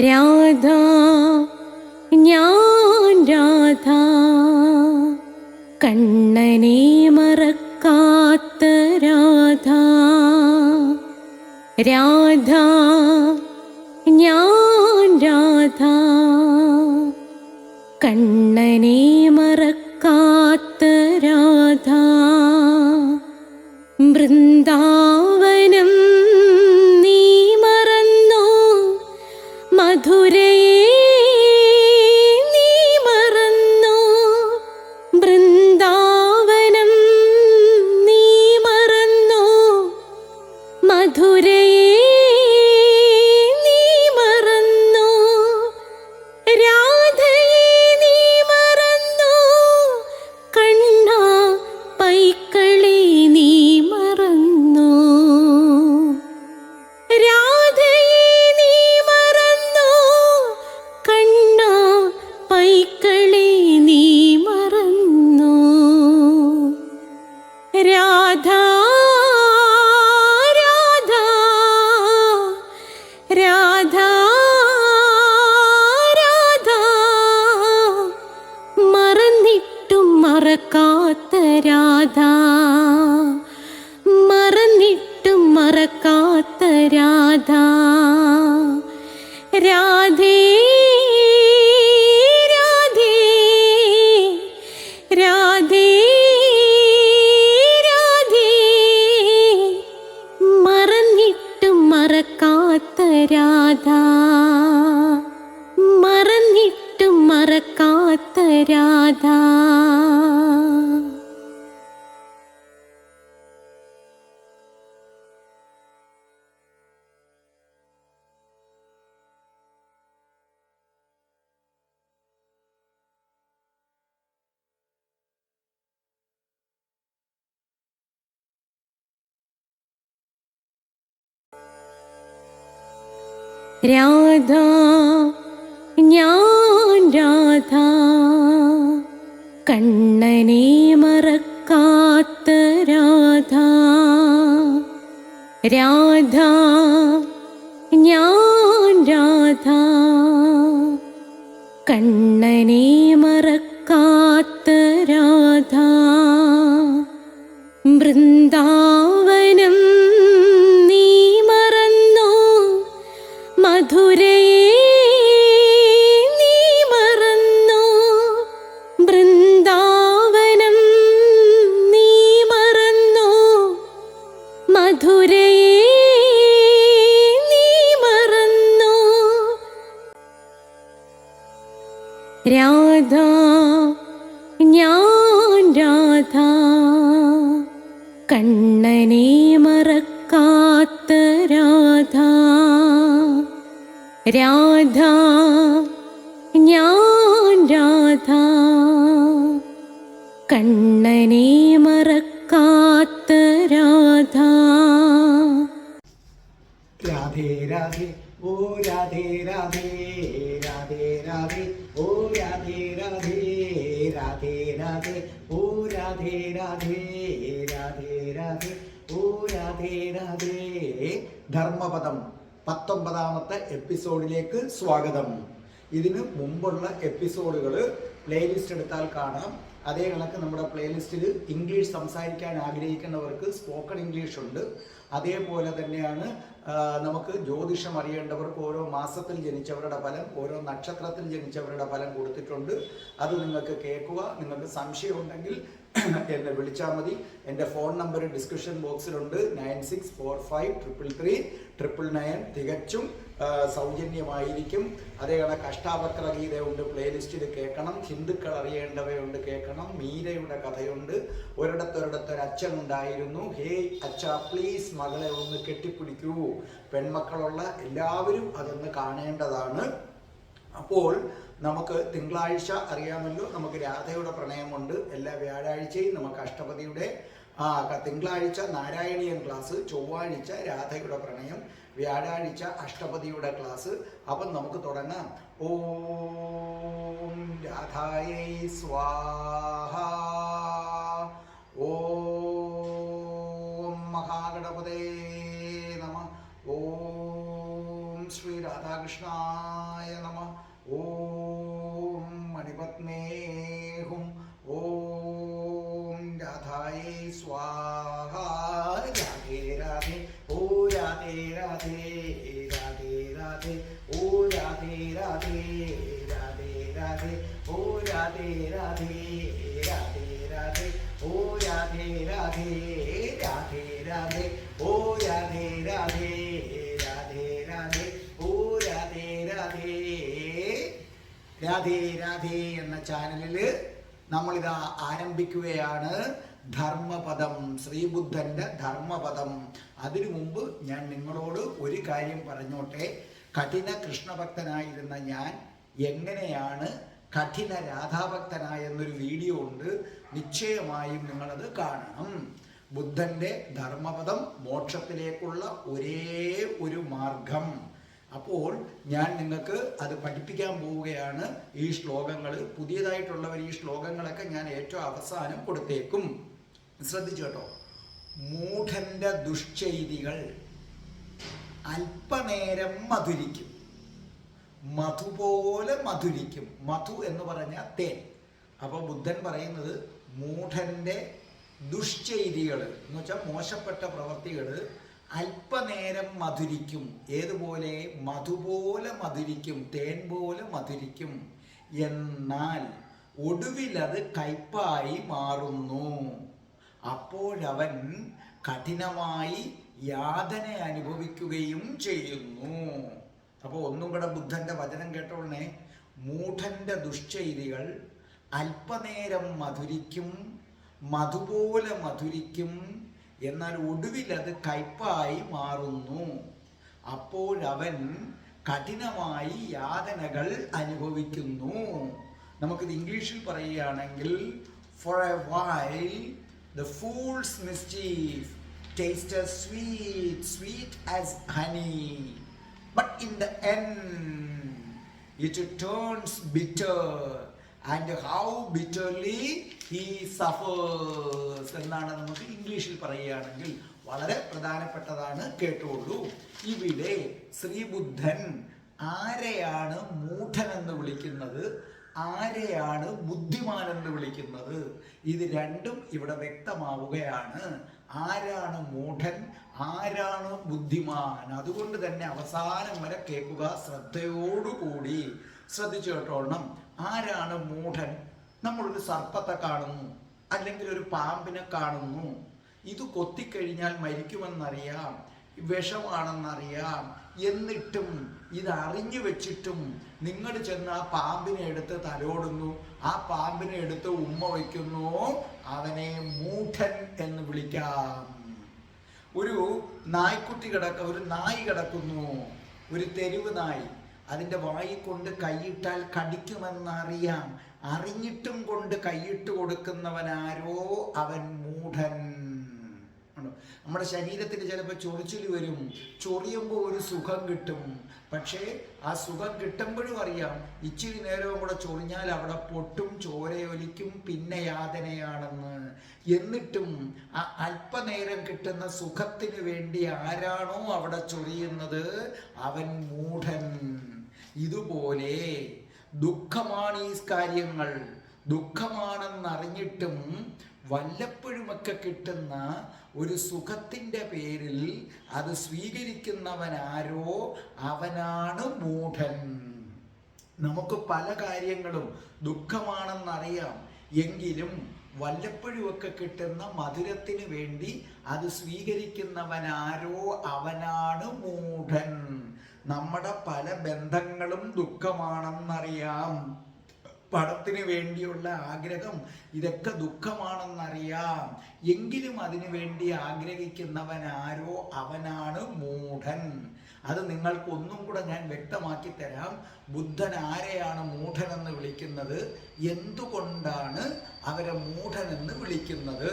രാധ ഞാൻ രാധ കണ്ണനെ മറക്കാത്ത രാധ. രാധ ഞാൻ രാധ കണ്ണനെ മറക്കാത്ത രാധ. വൃന്ദാവനം നീ മറന്നോ, മധുരയെ നീ മറന്നോ. വൃന്ദാവനം നീ മറന്നോ, മധുരയെ നീ മറന്നോ. രാധയെ നീ മറന്നോ, കണ്ണാ പൈക്കളെ നീ മറന്നോ. രാധയെ നീ മറന്നോ, കണ്ണാ പൈക്കളെ നീ മറന്നോ. രാധ രാധ രാധ രാധ മറന്നിട്ടും മറക്കാത്ത രാധ. മറന്നിട്ടും മറക്കാത്ത രാധ. രാധേ രാധേ രാധേ രാധേ മറന്നിട്ടും മറക്കാത്ത രാധ. മറന്നിട്ടും മറക്കാത്ത രാധ. രാധ ഞാൻ രാധ കണ്ണനെ മറക്കാത്ത രാധ. രാധ ഞാൻ രാധ കണ്ണനെ മറക്കാത്ത രാധ. വൃന്ദാവനം നീ മറന്നോ, മധുരയെ നീ മറന്നോ. വൃന്ദാവനം നീ മറന്നോ, മധുരയെ നീ മറന്നോ. രാധ ഞാൻ രാധ കണ്ണനെ മറക്കാത്ത രാധ. രാധ ഞാൻ രാധ കണ്ണനെ മറക്കാത്ത രാധ. രാധേ രാധേ ഓ രാധേ രാധേ രാധേ രാധേ ഓ രാധേ രാധേ രാധേ രാധേ ഓ രാധേ രാധേ രാധേ രാധേ ഓ രാധേ രാധേ. ധർമ്മപദം 19ാമത്തെ എപ്പിസോഡിലേക്ക് സ്വാഗതം. ഇതിന് മുമ്പുള്ള എപ്പിസോഡുകൾ പ്ലേലിസ്റ്റ് എടുത്താൽ കാണാം. അതേ കണക്ക് നമ്മുടെ പ്ലേലിസ്റ്റിൽ ഇംഗ്ലീഷ് സംസാരിക്കാൻ ആഗ്രഹിക്കുന്നവർക്ക് സ്പോക്കൺ ഇംഗ്ലീഷ് ഉണ്ട്. അതേപോലെ തന്നെയാണ് നമുക്ക് ജ്യോതിഷം അറിയേണ്ടവർക്ക് ഓരോ മാസത്തിൽ ജനിച്ചവരുടെ ഫലം, ഓരോ നക്ഷത്രത്തിൽ ജനിച്ചവരുടെ ഫലം കൊടുത്തിട്ടുണ്ട്. അത് നിങ്ങൾക്ക് കേൾക്കുക. നിങ്ങൾക്ക് സംശയമുണ്ടെങ്കിൽ എന്നെ വിളിച്ചാൽ മതി. എൻ്റെ ഫോൺ നമ്പർ ഡിസ്ക്രിപ്ഷൻ ബോക്സിലുണ്ട്. 9645333999. തികച്ചും സൗജന്യമായിരിക്കും. അതേ കണക്ക് അഷ്ടാവക്ര ഗീതയുണ്ട്, പ്ലേലിസ്റ്റിൽ കേൾക്കണം. ഹിന്ദുക്കൾ അറിയേണ്ടവയുണ്ട്, കേൾക്കണം. മീരയുടെ കഥയുണ്ട്. ഒരിടത്തൊരച്ഛനുണ്ടായിരുന്നു. ഹേ അച്ഛാ പ്ലീസ് മകളെ ഒന്ന് കെട്ടിപ്പിടിക്കൂ. പെൺമക്കളുള്ള എല്ലാവരും അതൊന്ന് കാണേണ്ടതാണ്. അപ്പോൾ നമുക്ക് തിങ്കളാഴ്ച അറിയാമല്ലോ, നമുക്ക് രാധയുടെ പ്രണയമുണ്ട്. എല്ലാ വ്യാഴാഴ്ചയും നമുക്ക് അഷ്ടപതിയുടെ തിങ്കളാഴ്ച നാരായണീയൻ ക്ലാസ്, ചൊവ്വാഴ്ച രാധയുടെ പ്രണയം, വ്യാഴാഴ്ച അഷ്ടപതിയുടെ ക്ലാസ്. അപ്പം നമുക്ക് തുടങ്ങാം. ഓം രാധായൈ സ്വാഹ. ഓം മഹാഗണപതേ നമ. ഓം ശ്രീ രാധാകൃഷ്ണായ നമ. ഓം മണിപത്നേഹും ഓം രാധായേ സ്വാഹ. രാധേ രാധേ ഓ രാധേ രാധേ രാധേ രാധേ ഓ രാധേ രാധേ രാധേ രാധേ ഓ രാധേ രാധേ രാധേ രാധേ ഓ രാധേ രാധേ രാധേ രാധേ ഓ രാധേ രാധേ രാധേ രാധേ ഓ രാധേ രാധേ. രാധേ രാധേ എന്ന ചാനലിൽ നമ്മളിതാ ആരംഭിക്കുകയാണ് ധർമ്മപദം, ശ്രീബുദ്ധൻ്റെ ധർമ്മപദം. അതിനു മുമ്പ് ഞാൻ നിങ്ങളോട് ഒരു കാര്യം പറഞ്ഞോട്ടെ. കഠിന കൃഷ്ണഭക്തനായിരുന്ന ഞാൻ എങ്ങനെയാണ് കഠിന രാധാഭക്തനായെന്നൊരു വീഡിയോ ഉണ്ട്, നിശ്ചയമായും നിങ്ങളത് കാണണം. ബുദ്ധൻ്റെ ധർമ്മപദം മോക്ഷത്തിലേക്കുള്ള ഒരേ ഒരു മാർഗം. അപ്പോൾ ഞാൻ നിങ്ങൾക്ക് അത് പഠിപ്പിക്കാൻ പോവുകയാണ്. ഈ ശ്ലോകങ്ങൾ പുതിയതായിട്ടുള്ളവർ ഈ ശ്ലോകങ്ങളൊക്കെ ഞാൻ ഏറ്റവും അവസാനം കൊടുത്തേക്കും. ശ്രദ്ധിച്ചു കേട്ടോ. മൂഢന്റെ ദുഷ്ചെയ്തികൾ അല്പനേരം മധുരിക്കും, മധു പോലെ മധുരിക്കും. മധു എന്ന് പറഞ്ഞാൽ തേൻ. അപ്പോൾ ബുദ്ധൻ പറയുന്നത് മൂഢന്റെ ദുഷ്ചെയ്തികൾ എന്ന് വെച്ചാൽ മോശപ്പെട്ട പ്രവൃത്തികൾ അല്പനേരം മധുരിക്കും. ഏതുപോലെ? മധുപോലെ മധുരിക്കും, തേൻ പോലെ മധുരിക്കും. എന്നാൽ ഒടുവിലത് കയ്പായി മാറുന്നു. അപ്പോഴവൻ കഠിനമായി യാതന അനുഭവിക്കുകയും ചെയ്യുന്നു. അപ്പോൾ ഒന്നും കൂടെ ബുദ്ധൻ്റെ വചനം കേട്ടോളേ. മൂഢന്റെ ദുഷ്ചെയ്തികൾ അല്പനേരം മധുരിക്കും, മധുപോലെ മധുരിക്കും, എന്നാൽ ഒടുവിലത് കയ്പായി മാറുന്നു. അപ്പോഴവൻ കഠിനമായി യാതനകൾ അനുഭവിക്കുന്നു. നമുക്കിത് ഇംഗ്ലീഷിൽ പറയുകയാണെങ്കിൽ, for a while the fool's mischief tastes sweet, sweet as honey, but in the end it turns bitter, and how bitterly he suffers എന്നാണ് നമുക്ക് ഇംഗ്ലീഷിൽ പറയുകയാണെങ്കിൽ. വളരെ പ്രധാനപ്പെട്ടതാണ്, കേട്ടോളൂ. ഇവിടെ ശ്രീബുദ്ധൻ ആരെയാണ് മൂഢനെന്ന് വിളിക്കുന്നത്, ആരെയാണ് ബുദ്ധിമാനെന്ന് വിളിക്കുന്നത്? ഇത് രണ്ടും ഇവിടെ വ്യക്തമാവുകയാണ്. ആരാണ് മൂഢൻ, ആരാണ് ബുദ്ധിമാൻ? അതുകൊണ്ട് തന്നെ അവസാനം വരെ കേൾക്കുക ശ്രദ്ധയോടുകൂടി. ശ്രദ്ധിച്ചു കേട്ടോണം. ആരാണ് മൂഢൻ? നമ്മളൊരു സർപ്പത്തെ കാണുന്നു, അല്ലെങ്കിൽ ഒരു പാമ്പിനെ കാണുന്നു. ഇത് കൊത്തിക്കഴിഞ്ഞാൽ മരിക്കുമെന്നറിയാം, വിഷമാണെന്നറിയാം. എന്നിട്ടും ഇതറിഞ്ഞു വെച്ചിട്ടും നിങ്ങൾ ചെന്ന് ആ പാമ്പിനെ എടുത്ത് തലോടുന്നു, ആ പാമ്പിനെ എടുത്ത് ഉമ്മ വയ്ക്കുന്നു. അവനെ മൂഢൻ എന്ന് വിളിക്കാം. ഒരു നായ്ക്കുട്ടി ഒരു നായി കിടക്കുന്നു, ഒരു തെരുവ് നായി. അതിൻ്റെ വായി കൊണ്ട് കൈയിട്ടാൽ കടിക്കുമെന്നറിയാം. അറിഞ്ഞിട്ടും കൊണ്ട് കൈയിട്ട് കൊടുക്കുന്നവനാരോ അവൻ മൂഢൻ. നമ്മുടെ ശരീരത്തിന് ചിലപ്പോൾ ചൊറിച്ചിൽ വരും, ചൊറിയുമ്പോൾ ഒരു സുഖം കിട്ടും. പക്ഷേ ആ സുഖം കിട്ടുമ്പോഴും അറിയാം ഇച്ചിരി നേരവും കൂടെ ചൊറിഞ്ഞാൽ അവിടെ പൊട്ടും, ചോരയൊലിക്കും, പിന്നെ യാതനയാണെന്ന്. എന്നിട്ടും ആ അല്പനേരം കിട്ടുന്ന സുഖത്തിന് വേണ്ടി ആരാണോ അവിടെ ചൊറിയുന്നത് അവൻ മൂഢൻ. ഇതുപോലെ ദുഃഖമാണ് ഈ കാര്യങ്ങൾ. ദുഃഖമാണെന്നറിഞ്ഞിട്ടും വല്ലപ്പോഴുമൊക്കെ കിട്ടുന്ന ഒരു സുഖത്തിൻ്റെ പേരിൽ അത് സ്വീകരിക്കുന്നവനാരോ അവനാണ് മൂഢൻ. നമുക്ക് പല കാര്യങ്ങളും ദുഃഖമാണെന്നറിയാം, എങ്കിലും വല്ലപ്പോഴുമൊക്കെ കിട്ടുന്ന മധുരത്തിന് വേണ്ടി അത് സ്വീകരിക്കുന്നവനാരോ അവനാണ് മൂഢൻ. നമ്മുടെ പല ബന്ധങ്ങളും ദുഃഖമാണെന്നറിയാം, പണത്തിന് വേണ്ടിയുള്ള ആഗ്രഹം ഇതൊക്കെ ദുഃഖമാണെന്നറിയാം, എങ്കിലും അതിനു വേണ്ടി ആഗ്രഹിക്കുന്നവനാരോ അവനാണ് മൂഢൻ. അത് നിങ്ങൾക്ക് ഒന്നും കൂടെ ഞാൻ വ്യക്തമാക്കി തരാം. ബുദ്ധൻ ആരെയാണ് മൂഢനെന്ന് വിളിക്കുന്നത്, എന്തുകൊണ്ടാണ് അവരെ മൂഢനെന്ന് വിളിക്കുന്നത്?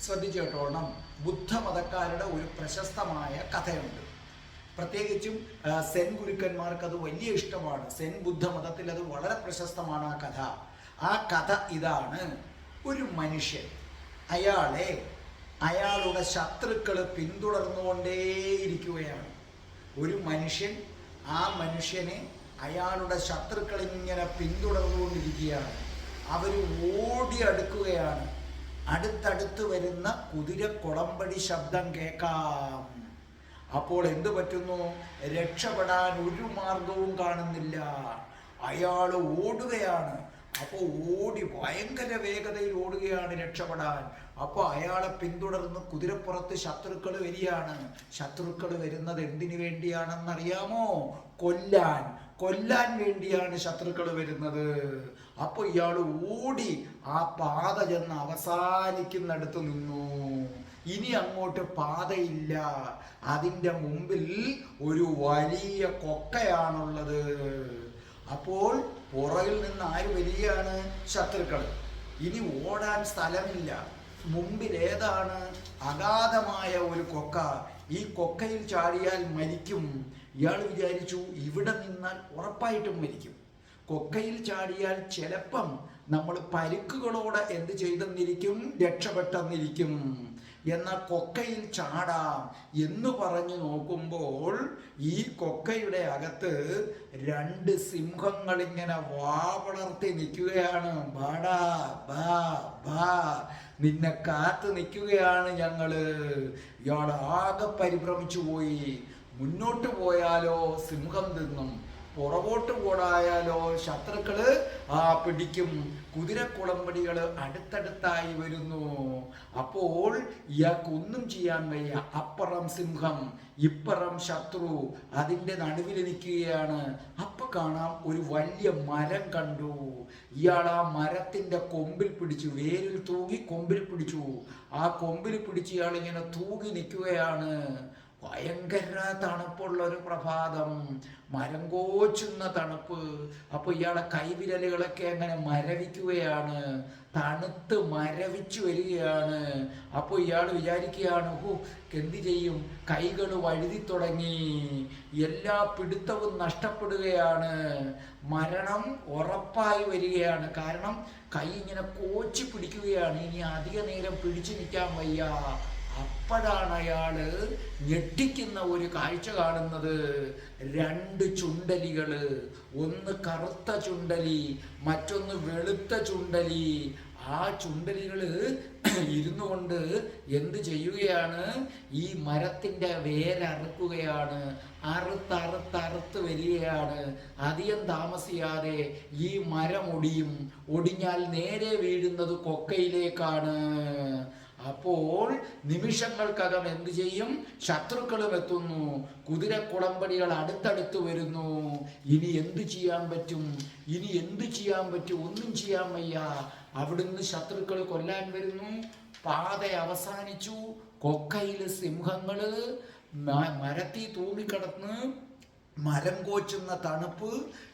ശ്രദ്ധിച്ചു കേട്ടോണം. ബുദ്ധമതക്കാരുടെ ഒരു പ്രശസ്തമായ കഥയുണ്ട്. പ്രത്യേകിച്ചും സെൻ ഗുരുക്കന്മാർക്ക് അത് വലിയ ഇഷ്ടമാണ്. സെൻ ബുദ്ധമതത്തിൽ അത് വളരെ പ്രശസ്തമാണ് ആ കഥ. ആ കഥ ഇതാണ്. ഒരു മനുഷ്യൻ അയാളുടെ ശത്രുക്കൾ പിന്തുടർന്നുകൊണ്ടേയിരിക്കുകയാണ്. ഒരു മനുഷ്യൻ ആ മനുഷ്യനെ അയാളുടെ ശത്രുക്കൾ ഇങ്ങനെ പിന്തുടർന്നുകൊണ്ടിരിക്കുകയാണ്. അവർ ഓടി അടുക്കുകയാണ്. അടുത്തടുത്ത് വരുന്ന കുതിര കുളമ്പടി ശബ്ദം കേൾക്കാം. അപ്പോൾ എന്തു പറ്റുന്നു? രക്ഷപ്പെടാൻ ഒരു മാർഗവും കാണുന്നില്ല. അയാൾ ഓടുകയാണ്. അപ്പോൾ ഓടി ഭയങ്കര വേഗതയിൽ ഓടുകയാണ് രക്ഷപ്പെടാൻ. അപ്പോൾ അയാളെ പിന്തുടർന്ന് കുതിരപ്പുറത്ത് ശത്രുക്കൾ വരികയാണ്. ശത്രുക്കൾ വരുന്നത് എന്തിനു വേണ്ടിയാണെന്നറിയാമോ? കൊല്ലാൻ വേണ്ടിയാണ് ശത്രുക്കൾ വരുന്നത്. അപ്പോൾ ഇയാൾ ഓടി ആ പാത ചെന്ന് അവസാനിക്കുന്നിടത്ത് നിന്നു. ഇനി അങ്ങോട്ട് പാതയില്ല. അതിൻ്റെ മുമ്പിൽ ഒരു വലിയ കൊക്കയാണുള്ളത്. അപ്പോൾ പുറകിൽ നിന്ന് ആര് വരികയാണ്? ശത്രുക്കൾ. ഇനി ഓടാൻ സ്ഥലമില്ല. മുമ്പിൽ ഏതാണ്? അഗാധമായ ഒരു കൊക്ക. ഈ കൊക്കയിൽ ചാടിയാൽ മരിക്കും. ഇയാൾ വിചാരിച്ചു ഇവിടെ നിന്നാൽ ഉറപ്പായിട്ടും മരിക്കും. കൊക്കയിൽ ചാടിയാൽ ചിലപ്പം നമ്മൾ പരുക്കുകളോടെ എന്ത് ചെയ്തെന്നിരിക്കും? രക്ഷപ്പെട്ടെന്നിരിക്കും. എന്നാൽ കൊക്കയിൽ ചാടാം എന്ന് പറഞ്ഞു നോക്കുമ്പോൾ ഈ കൊക്കയുടെ അകത്ത് 2 സിംഹങ്ങൾ ഇങ്ങനെ വാ വളർത്തി നിൽക്കുകയാണ്. ബാടാ ബാ ബാ, നിന്നെ കാത്തു നിൽക്കുകയാണ് ഞങ്ങള്. ഇയാൾ ആകെ പരിഭ്രമിച്ചു പോയി. മുന്നോട്ട് പോയാലോ സിംഹം തിന്നും, പുറകോട്ട് പോടായാലോ ശത്രുക്കള് പിടിക്കും. കുതിരക്കുളമ്പടികൾ അടുത്തടുത്തായി വരുന്നു. അപ്പോൾ ഇയാൾക്കൊന്നും ചെയ്യാൻ വയ്യ. അപ്പുറം സിംഹം, ഇപ്പുറം ശത്രു, അതിൻ്റെ നടുവിൽ നിൽക്കുകയാണ്. അപ്പൊ കാണാം ഒരു വലിയ മരം കണ്ടു. ഇയാൾ ആ മരത്തിന്റെ കൊമ്പിൽ പിടിച്ചു, വേരിൽ തൂങ്ങി കൊമ്പിൽ പിടിച്ചു. ആ കൊമ്പിൽ പിടിച്ച് ഇയാൾ ഇങ്ങനെ തൂങ്ങി നിൽക്കുകയാണ്. ഭയങ്കര തണുപ്പുള്ള ഒരു പ്രഭാതം, മരം കോച്ചുന്ന തണുപ്പ്. അപ്പൊ ഇയാളെ കൈവിരലുകളൊക്കെ അങ്ങനെ മരവിക്കുകയാണ്, തണുത്ത് മരവിച്ചു വരികയാണ്. അപ്പോൾ ഇയാൾ വിചാരിക്കുകയാണ്, എന്ത് ചെയ്യും? കൈകൾ വഴുതി തുടങ്ങി, എല്ലാ പിടുത്തവും നഷ്ടപ്പെടുകയാണ്, മരണം ഉറപ്പായി വരികയാണ്. കാരണം കൈ ഇങ്ങനെ കോച്ചി പിടിക്കുകയാണ്. ഇനി അധിക നേരം പിടിച്ചു നിൽക്കാൻ വയ്യ. അപ്പോഴാണ് അയാള് ഞെട്ടിക്കുന്ന ഒരു കാഴ്ച കാണുന്നത്. 2 ചുണ്ടലികള്, ഒന്ന് കറുത്ത ചുണ്ടലി, മറ്റൊന്ന് വെളുത്ത ചുണ്ടലി. ആ ചുണ്ടലികള് ഇരുന്നു കൊണ്ട് എന്ത് ചെയ്യുകയാണ്? ഈ മരത്തിന്റെ വേരറുക്കുകയാണ്. അറുത്തറുത്തറുത്ത് വരികയാണ്. അധികം താമസിയാതെ ഈ മരം ഒടിയും. ഒടിഞ്ഞാൽ നേരെ വീഴുന്നത് കൊക്കയിലേക്കാണ്. അപ്പോൾ നിമിഷങ്ങൾക്കകം എന്ത് ചെയ്യും? ശത്രുക്കളും എത്തുന്നു. കുതിരക്കുളമ്പടികൾ അടുത്തടുത്ത് വരുന്നു. ഇനി എന്ത് ചെയ്യാൻ പറ്റും? ഇനി എന്ത് ചെയ്യാൻ പറ്റും? ഒന്നും ചെയ്യാൻ വയ്യ. അവിടുന്ന് ശത്രുക്കൾ കൊല്ലാൻ വരുന്നു. പാത അവസാനിച്ചു. കൊക്കയില് സിംഹങ്ങള്, മരത്തിൽ തൂങ്ങിക്കിടന്ന് മരം കോച്ചുന്ന തണുപ്പ്,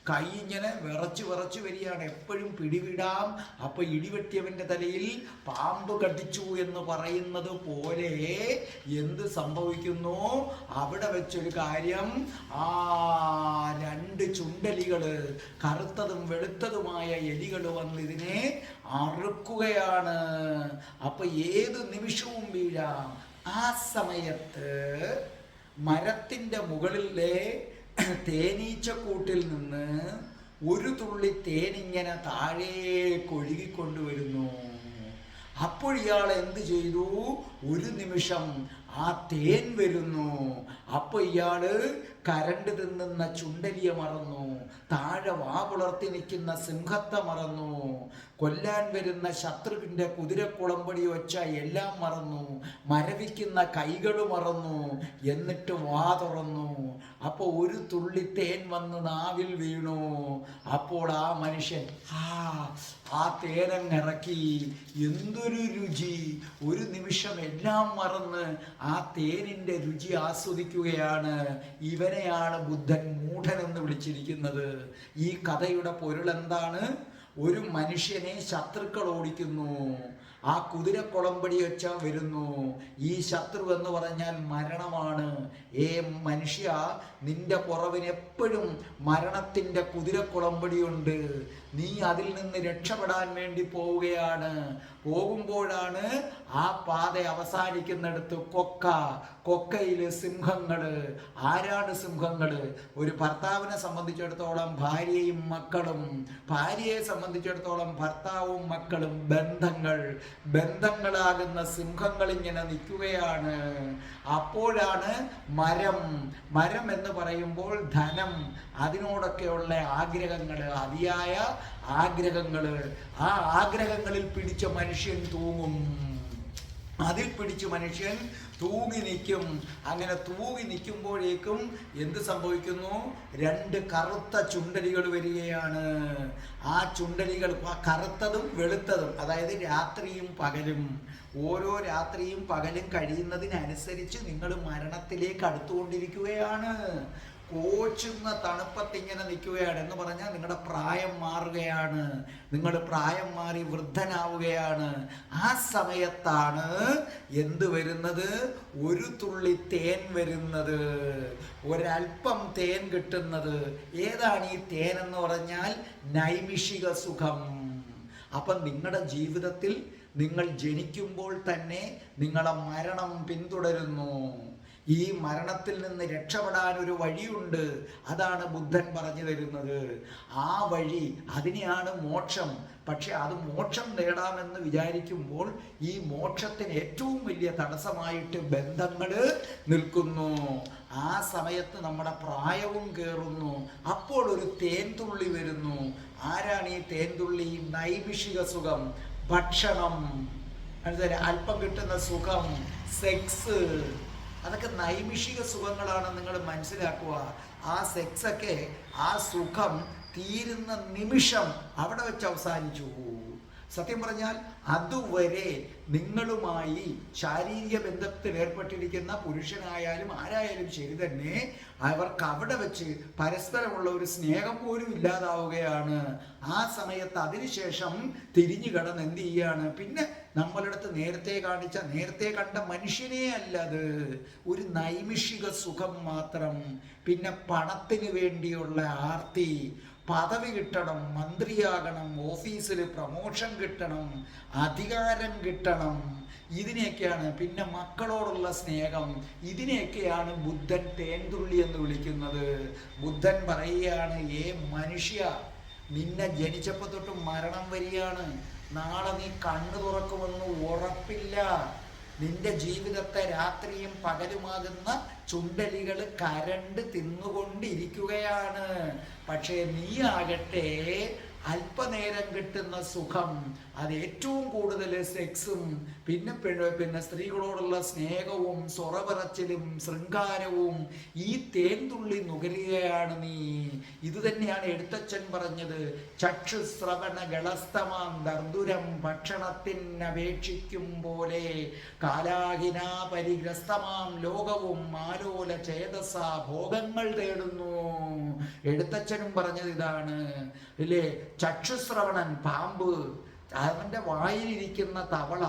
കൈ ഇങ്ങനെ വിറച്ച് വിറച്ച് വരികയാണ്. എപ്പോഴും പിടിവിടാം. അപ്പൊ ഇടിവെട്ടിയവന്റെ തലയിൽ പാമ്പ് കടിച്ചു എന്ന് പറയുന്നത് പോലെ എന്ത് സംഭവിക്കുന്നു? അവിടെ വെച്ചൊരു കാര്യം, ആ 2 ചുണ്ടലികള്, കറുത്തതും വെളുത്തതുമായ എലികൾ വന്ന് ഇതിനെ അറുക്കുകയാണ്. അപ്പൊ ഏത് നിമിഷവും വീഴാം. ആ സമയത്ത് മരത്തിന്റെ മുകളിലെ തേനീച്ചക്കൂട്ടിൽ നിന്ന് ഒരു തുള്ളി തേനിങ്ങനെ താഴേക്ക് ഒഴുകിക്കൊണ്ടുവരുന്നു. അപ്പോൾ ഇയാൾ എന്ത് ചെയ്തു? ഒരു നിമിഷം ആ തേൻ വരുന്നു. അപ്പൊ ഇയാള് കരണ്ട് തിന്നുന്ന ചുണ്ടലിയെ മറന്നു, താഴെ വാ പുലർത്തി നിൽക്കുന്ന സിംഹത്തെ മറന്നു, കൊല്ലാൻ വരുന്ന ശത്രുവിന്റെ കുതിരക്കുളമ്പടി ഒച്ച എല്ലാം മറന്നു, മരവിക്കുന്ന കൈകൾ മറന്നു. എന്നിട്ട് വാ തുറന്നു. അപ്പോൾ ഒരു തുള്ളി തേൻ വന്ന് നാവിൽ വീണു. അപ്പോൾ ആ മനുഷ്യൻ ആ തേനങ്ങിറക്കി. എന്തൊരു രുചി! ഒരു നിമിഷം എല്ലാം മറന്ന് ആ തേനിന്റെ രുചി ആസ്വദിക്കുകയാണ്. ഇവനെയാണ് ബുദ്ധൻ മൂഢൻ എന്ന് വിളിച്ചിരിക്കുന്നത്. ഈ കഥയുടെ പൊരുൾ എന്താണ്? ഒരു മനുഷ്യനെ ശത്രുക്കൾ ഓടിക്കുന്നു. ആ കുതിരക്കുളമ്പടി വെച്ച വരുന്നു. ഈ ശത്രു എന്ന് പറഞ്ഞാൽ മരണമാണ്. മനുഷ്യ, നിന്റെ പുറവിന് എപ്പോഴും മരണത്തിൻ്റെ കുതിരക്കുളമ്പടിയുണ്ട്. നീ അതിൽ നിന്ന് രക്ഷപ്പെടാൻ വേണ്ടി പോവുകയാണ്. പോകുമ്പോഴാണ് ആ പാത അവസാനിക്കുന്നിടത്ത് കൊക്കയിൽ സിംഹങ്ങള്. ആരാണ് സിംഹങ്ങള്? ഒരു ഭർത്താവിനെ സംബന്ധിച്ചിടത്തോളം ഭാര്യയും മക്കളും, ഭാര്യയെ സംബന്ധിച്ചിടത്തോളം ഭർത്താവും മക്കളും, ബന്ധങ്ങളാകുന്ന സിംഹങ്ങൾ ഇങ്ങനെ നിൽക്കുകയാണ്. അപ്പോഴാണ് മരം എന്ന് പറയുമ്പോൾ ധനം, അതിനോടൊക്കെയുള്ള ആഗ്രഹങ്ങൾ, അതിയായ ആഗ്രഹങ്ങൾ. ആ ആഗ്രഹങ്ങളിൽ പിടിച്ച മനുഷ്യൻ തൂങ്ങും. അതിൽ പിടിച്ച് മനുഷ്യൻ തൂങ്ങി നിൽക്കും. അങ്ങനെ തൂങ്ങി നിൽക്കുമ്പോഴേക്കും എന്ത് സംഭവിക്കുന്നു? 2 കറുത്ത ചുണ്ടലികൾ വരികയാണ്. ആ ചുണ്ടലികൾ കറുത്തതും വെളുത്തതും, അതായത് രാത്രിയും പകലും. ഓരോ രാത്രിയും പകലും കഴിയുന്നതിനനുസരിച്ച് നിങ്ങൾ മരണത്തിലേക്ക് അടുത്തുകൊണ്ടിരിക്കുകയാണ്. കോച്ചുന്ന തണുപ്പത്തിങ്ങനെ നിൽക്കുകയാണ്. എന്ന് പറഞ്ഞാൽ നിങ്ങളുടെ പ്രായം മാറുകയാണ്. നിങ്ങൾ പ്രായം മാറി വൃദ്ധനാവുകയാണ്. ആ സമയത്താണ് എന്ത് വരുന്നത്? ഒരു തുള്ളി തേൻ വരുന്നത്, ഒരൽപ്പം തേൻ കിട്ടുന്നത്. ഏതാണ് ഈ തേൻ എന്ന് പറഞ്ഞാൽ? നൈമിഷിക സുഖം. അപ്പം നിങ്ങളുടെ ജീവിതത്തിൽ നിങ്ങൾ ജനിക്കുമ്പോൾ തന്നെ നിങ്ങളെ മരണം പിന്തുടരുന്നു. ഈ മരണത്തിൽ നിന്ന് രക്ഷപ്പെടാൻ ഒരു വഴിയുണ്ട്. അതാണ് ബുദ്ധൻ പറഞ്ഞു തരുന്നത്. ആ വഴി, അതിനെയാണ് മോക്ഷം. പക്ഷെ അത് മോക്ഷം നേടാമെന്ന് വിചാരിക്കുമ്പോൾ ഈ മോക്ഷത്തിന് ഏറ്റവും വലിയ തടസ്സമായിട്ട് ബന്ധങ്ങൾ നിൽക്കുന്നു. ആ സമയത്ത് നമ്മുടെ പ്രായവും കയറുന്നു. അപ്പോൾ ഒരു തേൻതുള്ളി വരുന്നു. ആരാണ് ഈ തേൻതുള്ളി? നൈമിഷിക സുഖം, ഭക്ഷണം, അല്പം കിട്ടുന്ന സുഖം, സെക്സ്, അതൊക്കെ നൈമിഷിക സുഖങ്ങളാണ്. നിങ്ങൾ മനസ്സിലാക്കുക. ആ സെക്സൊക്കെ, ആ സുഖം തീരുന്ന നിമിഷം അവിടെ വെച്ച് അവസാനിച്ചു. സത്യം പറഞ്ഞാൽ അതുവരെ നിങ്ങളുമായി ശാരീരിക ബന്ധത്തിൽ ഏർപ്പെട്ടിരിക്കുന്ന പുരുഷനായാലും ആരായാലും ശരി തന്നെ, അവർക്ക് അവിടെ വെച്ച് പരസ്പരമുള്ള ഒരു സ്നേഹം പോലും ഇല്ലാതാവുകയാണ്. ആ സമയത്ത് അതിനുശേഷം തിരിഞ്ഞു കടന്ന് എന്ത് ചെയ്യാണ്? പിന്നെ നമ്മളടുത്ത് നേരത്തെ കണ്ട മനുഷ്യനേ അല്ലത്, ഒരു നൈമിഷിക സുഖം മാത്രം. പിന്നെ പണത്തിന് വേണ്ടിയുള്ള ആർത്തി, പദവി കിട്ടണം, മന്ത്രിയാകണം, ഓഫീസിൽ പ്രമോഷൻ കിട്ടണം, അധികാരം കിട്ടണം, ഇതിനെയൊക്കെയാണ്. പിന്നെ മക്കളോടുള്ള സ്നേഹം, ഇതിനെയൊക്കെയാണ് ബുദ്ധൻ തേൻതുള്ളി എന്ന് വിളിക്കുന്നത്. ബുദ്ധൻ പറയുകയാണ്, മനുഷ്യ, നിന്നെ ജനിച്ചപ്പോൾ തൊട്ട് മരണം വരികയാണ്. നാളെ നീ കണ്ണു തുറക്കുമെന്ന് ഉറപ്പില്ല. നിന്റെ ജീവിതത്തെ രാത്രിയും പകലുമാകുന്ന ചുണ്ടലികൾ കരണ്ട് തിന്നുകൊണ്ടിരിക്കുകയാണ്. പക്ഷേ നീ ആകട്ടെ അല്പനേരം കിട്ടുന്ന സുഖം, അത് ഏറ്റവും കൂടുതൽ സെക്സും പിന്നെ സ്ത്രീകളോടുള്ള സ്നേഹവും സ്വറപറച്ചിലും ശൃംഗാരവും, ഈ തേൻതുള്ളി നുകരുകയാണ് നീ. ഇത് തന്നെയാണ് എഴുത്തച്ഛൻ പറഞ്ഞത്. ചക്ഷുശ്രവണ ഗളസ്തമാം ദർദുരം ഭക്ഷണത്തിനപേക്ഷിക്കും പോലെ കാലാഹിനാ പരിഗ്രസ്തമാം ലോകവും ആലോല ചേതസ ഭോഗങ്ങൾ തേടുന്നു. എഴുത്തച്ഛനും പറഞ്ഞത് ഇതാണ് ഇല്ലേ? ചക്ഷുശ്രവണൻ, പാമ്പ്, അവന്റെ വായിലിരിക്കുന്ന തവള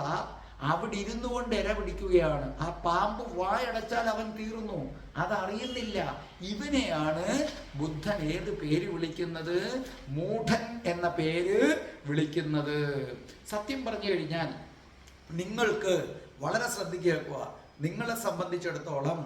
അവിടെ ഇരുന്നു കൊണ്ട് ഇര പിടിക്കുകയാണ്. ആ പാമ്പ് വായടച്ചാൽ അവൻ തീർന്നു, അതറിയുന്നില്ല. ഇവനെയാണ് ബുദ്ധൻ ഏത് പേര് വിളിക്കുന്നത്? മൂഢൻ എന്ന പേര് വിളിക്കുന്നത്. സത്യം പറഞ്ഞു കഴിഞ്ഞാൽ നിങ്ങൾക്ക് വളരെ ശ്രദ്ധിക്കുക, നിങ്ങളെ സംബന്ധിച്ചിടത്തോളം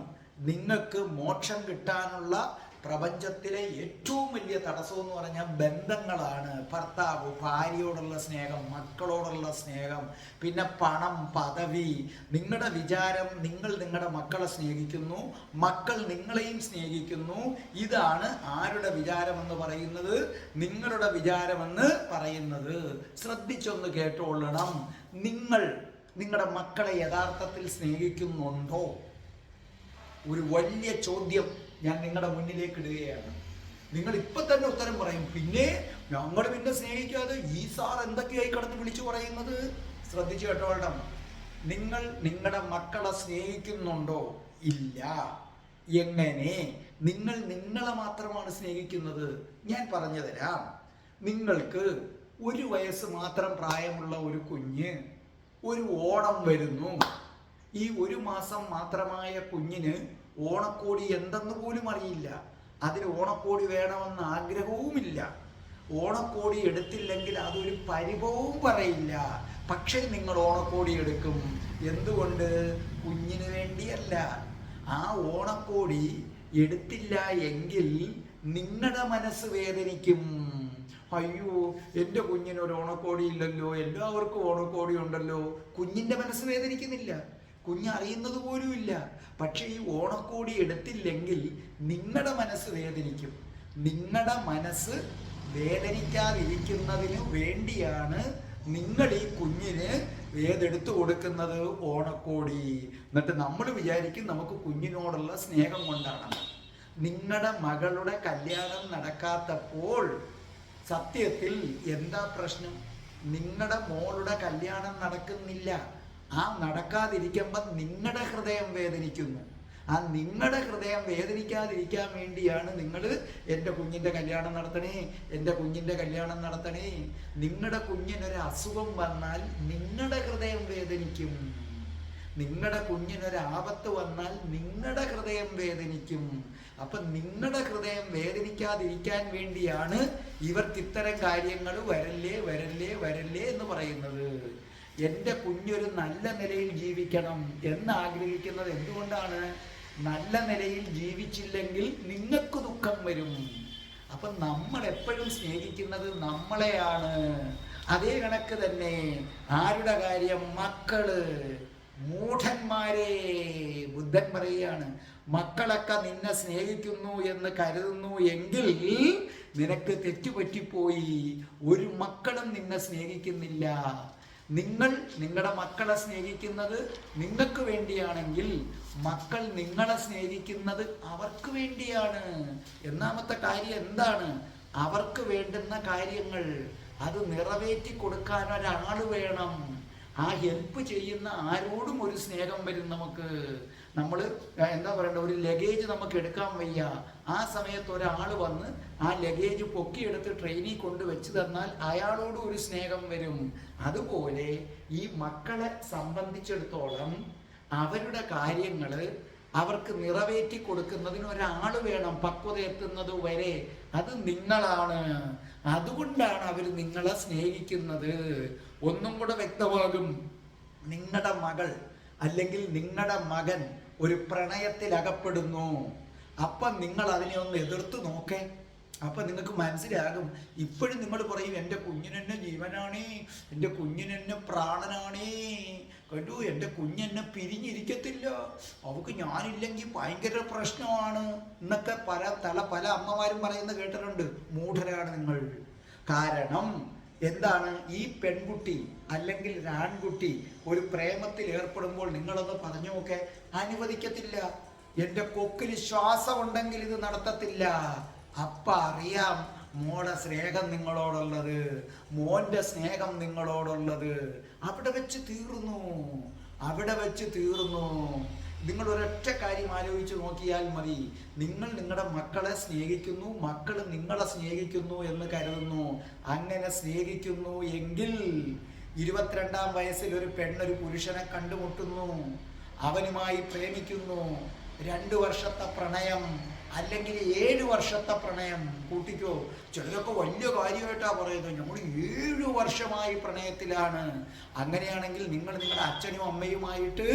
നിങ്ങൾക്ക് മോക്ഷം കിട്ടാനുള്ള പ്രപഞ്ചത്തിലെ ഏറ്റവും വലിയ തടസ്സം എന്ന് പറഞ്ഞാൽ ബന്ധങ്ങളാണ്. ഭർത്താവ്, ഭാര്യയോടുള്ള സ്നേഹം, മക്കളോടുള്ള സ്നേഹം, പിന്നെ പണം, പദവി. നിങ്ങളുടെ വിചാരം നിങ്ങൾ നിങ്ങളുടെ മക്കളെ സ്നേഹിക്കുന്നു, മക്കൾ നിങ്ങളെയും സ്നേഹിക്കുന്നു. ഇതാണ് ആരുടെ വിചാരമെന്ന് പറയുന്നത്? നിങ്ങളുടെ വിചാരമെന്ന് പറയുന്നത്. ശ്രദ്ധിച്ചൊന്ന് കേട്ടോളണം. നിങ്ങൾ നിങ്ങളുടെ മക്കളെ യഥാർത്ഥത്തിൽ സ്നേഹിക്കുന്നുണ്ടോ? ഒരു വലിയ ചോദ്യം ഞാൻ നിങ്ങളുടെ മുന്നിലേക്ക് ഇടുകയാണ്. നിങ്ങൾ ഇപ്പം തന്നെ ഉത്തരം പറയും, പിന്നെ ഞങ്ങൾ പിന്നെ സ്നേഹിക്കാതെ ഈ സാർ എന്തൊക്കെയായി കടന്ന് വിളിച്ചു പറയുന്നത്? ശ്രദ്ധിച്ചു കേട്ടോളണം. നിങ്ങൾ നിങ്ങളുടെ മക്കളെ സ്നേഹിക്കുന്നുണ്ടോ? ഇല്ല. എങ്ങനെ? നിങ്ങൾ നിങ്ങളെ മാത്രമാണ് സ്നേഹിക്കുന്നത്. ഞാൻ പറഞ്ഞു തരാം. നിങ്ങൾക്ക് 1 വയസ്സ് മാത്രം പ്രായമുള്ള ഒരു കുഞ്ഞ് ഒരു ഓണം വരുന്നു. ഈ ഒരു മാസം മാത്രമായ കുഞ്ഞിന് ഓണക്കോടി എന്തെന്ന് പോലും അറിയില്ല. അതിന് ഓണക്കോടി വേണമെന്ന് ആഗ്രഹവുമില്ല. ഓണക്കോടി എടുത്തില്ലെങ്കിൽ അതൊരു പരിഭവവും പറയില്ല. പക്ഷേ നിങ്ങൾ ഓണക്കോടി എടുക്കും. എന്തുകൊണ്ട്? കുഞ്ഞിന് വേണ്ടിയല്ല. ആ ഓണക്കോടി എടുത്തില്ല എങ്കിൽ നിങ്ങളുടെ മനസ്സ് വേദനിക്കും. അയ്യോ, എൻ്റെ കുഞ്ഞിനൊരു ഓണക്കോടി ഇല്ലല്ലോ, എല്ലാവർക്കും ഓണക്കോടി ഉണ്ടല്ലോ. കുഞ്ഞിൻ്റെ മനസ്സ് വേദനിക്കുന്നില്ല, കുഞ്ഞ് അറിയുന്നത് പോലുമില്ല. പക്ഷേ ഈ ഓണക്കോടി എടുത്തില്ലെങ്കിൽ നിങ്ങളുടെ മനസ്സ് വേദനിക്കും. നിങ്ങളുടെ മനസ്സ് വേദനിക്കാതിരിക്കുന്നതിന് വേണ്ടിയാണ് നിങ്ങൾ ഈ കുഞ്ഞിന് ഏതെടുത്തു കൊടുക്കുന്നത്? ഓണക്കോടി. എന്നിട്ട് നമ്മൾ വിചാരിക്കും നമുക്ക് കുഞ്ഞിനോടുള്ള സ്നേഹം കൊണ്ടാണ്. നിങ്ങളുടെ മകളുടെ കല്യാണം നടക്കാത്തപ്പോൾ സത്യത്തിൽ എന്താ പ്രശ്നം? നിങ്ങളുടെ മോളുടെ കല്യാണം നടക്കുന്നില്ല. ആ നടക്കാതിരിക്കുമ്പോൾ നിങ്ങളുടെ ഹൃദയം വേദനിക്കുന്നു. ആ നിങ്ങളുടെ ഹൃദയം വേദനിക്കാതിരിക്കാൻ വേണ്ടിയാണ് നിങ്ങൾ എൻ്റെ കുഞ്ഞിൻ്റെ കല്യാണം നടത്തണേ, എൻ്റെ കുഞ്ഞിൻ്റെ കല്യാണം നടത്തണേ. നിങ്ങളുടെ കുഞ്ഞിനൊരു അസുഖം വന്നാൽ നിങ്ങളുടെ ഹൃദയം വേദനിക്കും. നിങ്ങളുടെ കുഞ്ഞിനൊരു ആപത്ത് വന്നാൽ നിങ്ങളുടെ ഹൃദയം വേദനിക്കും. അപ്പം നിങ്ങളുടെ ഹൃദയം വേദനിക്കാതിരിക്കാൻ വേണ്ടിയാണ് ഇവർക്ക് ഇത്തരം കാര്യങ്ങൾ വരല്ലേ വരല്ലേ വരല്ലേ എന്ന് പറയുന്നത്. എൻ്റെ കുഞ്ഞൊരു നല്ല നിലയിൽ ജീവിക്കണം എന്ന് ആഗ്രഹിക്കുന്നത് എന്തുകൊണ്ടാണ്? നല്ല നിലയിൽ ജീവിച്ചില്ലെങ്കിൽ നിങ്ങൾക്ക് ദുഃഖം വരും. അപ്പം നമ്മൾ എപ്പോഴും സ്നേഹിക്കുന്നത് നമ്മളെയാണ്. അതേ കണക്ക് തന്നെ ആരുടെ കാര്യം? മക്കള്. മൂഢന്മാരെ, ബുദ്ധൻ പറയുകയാണ്, മക്കളൊക്കെ നിന്നെ സ്നേഹിക്കുന്നു എന്ന് കരുതുന്നു എങ്കിൽ നിനക്ക് തെറ്റുപറ്റിപ്പോയി. ഒരു മക്കളും നിന്നെ സ്നേഹിക്കുന്നില്ല. നിങ്ങൾ നിങ്ങളുടെ മക്കളെ സ്നേഹിക്കുന്നത് നിങ്ങൾക്ക് വേണ്ടിയാണെങ്കിൽ മക്കൾ നിങ്ങളെ സ്നേഹിക്കുന്നത് അവർക്ക് വേണ്ടിയാണ്. ഒന്നാമത്തെ കാര്യം എന്താണ്? അവർക്ക് വേണ്ടുന്ന കാര്യങ്ങൾ അത് നിറവേറ്റി കൊടുക്കാൻ ഒരാൾ വേണം. ആ ഹെൽപ്പ് ചെയ്യുന്ന ആരോടും ഒരു സ്നേഹം വരും നമുക്ക്. നമ്മൾ എന്താ പറയണ്ട, ഒരു ലഗേജ് നമുക്ക് എടുക്കാൻ വയ്യ. ആ സമയത്ത് ഒരാൾ വന്ന് ആ ലഗേജ് പൊക്കിയെടുത്ത് ട്രെയിനിൽ കൊണ്ട് വെച്ച് തന്നാൽ അയാളോട് ഒരു സ്നേഹം വരും. അതുപോലെ ഈ മക്കളെ സംബന്ധിച്ചിടത്തോളം അവരുടെ കാര്യങ്ങൾ അവർക്ക് നിറവേറ്റി കൊടുക്കുന്നതിന് ഒരാൾ വേണം, പക്വത എത്തുന്നത് വരെ. അത് നിങ്ങളാണ്. അതുകൊണ്ടാണ് അവർ നിങ്ങളെ സ്നേഹിക്കുന്നത്. ഒന്നും കൂടെ വ്യക്തമാകും. നിങ്ങളുടെ മകൾ അല്ലെങ്കിൽ നിങ്ങളുടെ മകൻ ഒരു പ്രണയത്തിൽ അകപ്പെടുന്നു. അപ്പം നിങ്ങൾ അതിനെ ഒന്ന് എതിർത്ത് നോക്കേ. അപ്പം നിങ്ങൾക്ക് മനസ്സിലാകും. ഇപ്പോഴും നിങ്ങൾ പറയും എൻ്റെ കുഞ്ഞിനെന്നെ ജീവനാണേ, എൻ്റെ കുഞ്ഞിനെന്നെ പ്രാണനാണേ, കണ്ടു എൻ്റെ കുഞ്ഞെന്നെ പിരിഞ്ഞിരിക്കത്തില്ല, അവൾക്ക് ഞാനില്ലെങ്കിൽ ഭയങ്കര പ്രശ്നമാണ് എന്നൊക്കെ പല അമ്മമാരും പറയുന്നത് കേട്ടിട്ടുണ്ട്. മൂഢരാണ് നിങ്ങൾ. കാരണം എന്താണ്? ഈ പെൺകുട്ടി അല്ലെങ്കിൽ ആൺകുട്ടി ഒരു പ്രേമത്തിൽ ഏർപ്പെടുമ്പോൾ നിങ്ങളൊന്ന് പറഞ്ഞു നോക്കെ, അനുവദിക്കത്തില്ല. എൻ്റെ കൊക്കിൽ ശ്വാസം ഉണ്ടെങ്കിൽ ഇത് നടത്തത്തില്ല. അപ്പ അറിയാം മോളുടെ സ്നേഹം നിങ്ങളോടുള്ളത്, മോന്റെ സ്നേഹം നിങ്ങളോടുള്ളത്. അവിടെ വെച്ച് തീർന്നു, അവിടെ വെച്ച് തീർന്നു. നിങ്ങൾ ഒരൊറ്റ കാര്യം ആലോചിച്ച് നോക്കിയാൽ മതി. നിങ്ങൾ നിങ്ങളുടെ മക്കളെ സ്നേഹിക്കുന്നു, മക്കൾ നിങ്ങളെ സ്നേഹിക്കുന്നു എന്ന് കരുതുന്നു. അങ്ങനെ സ്നേഹിക്കുന്നു എങ്കിൽ 22-ാം വയസ്സിൽ ഒരു പെണ്ണൊരു പുരുഷനെ കണ്ടുമുട്ടുന്നു, അവനുമായി പ്രേമിക്കുന്നു. 2 വർഷത്തെ പ്രണയം അല്ലെങ്കിൽ 7 വർഷത്തെ പ്രണയം കൂട്ടിക്കോ. ചിലരൊക്കെ വലിയ കാര്യമായിട്ടാണ് പറയുന്നത്, നമ്മൾ 7 വർഷമായി പ്രണയത്തിലാണ്. അങ്ങനെയാണെങ്കിൽ നിങ്ങൾ നിങ്ങളുടെ അച്ഛനും അമ്മയുമായിട്ട്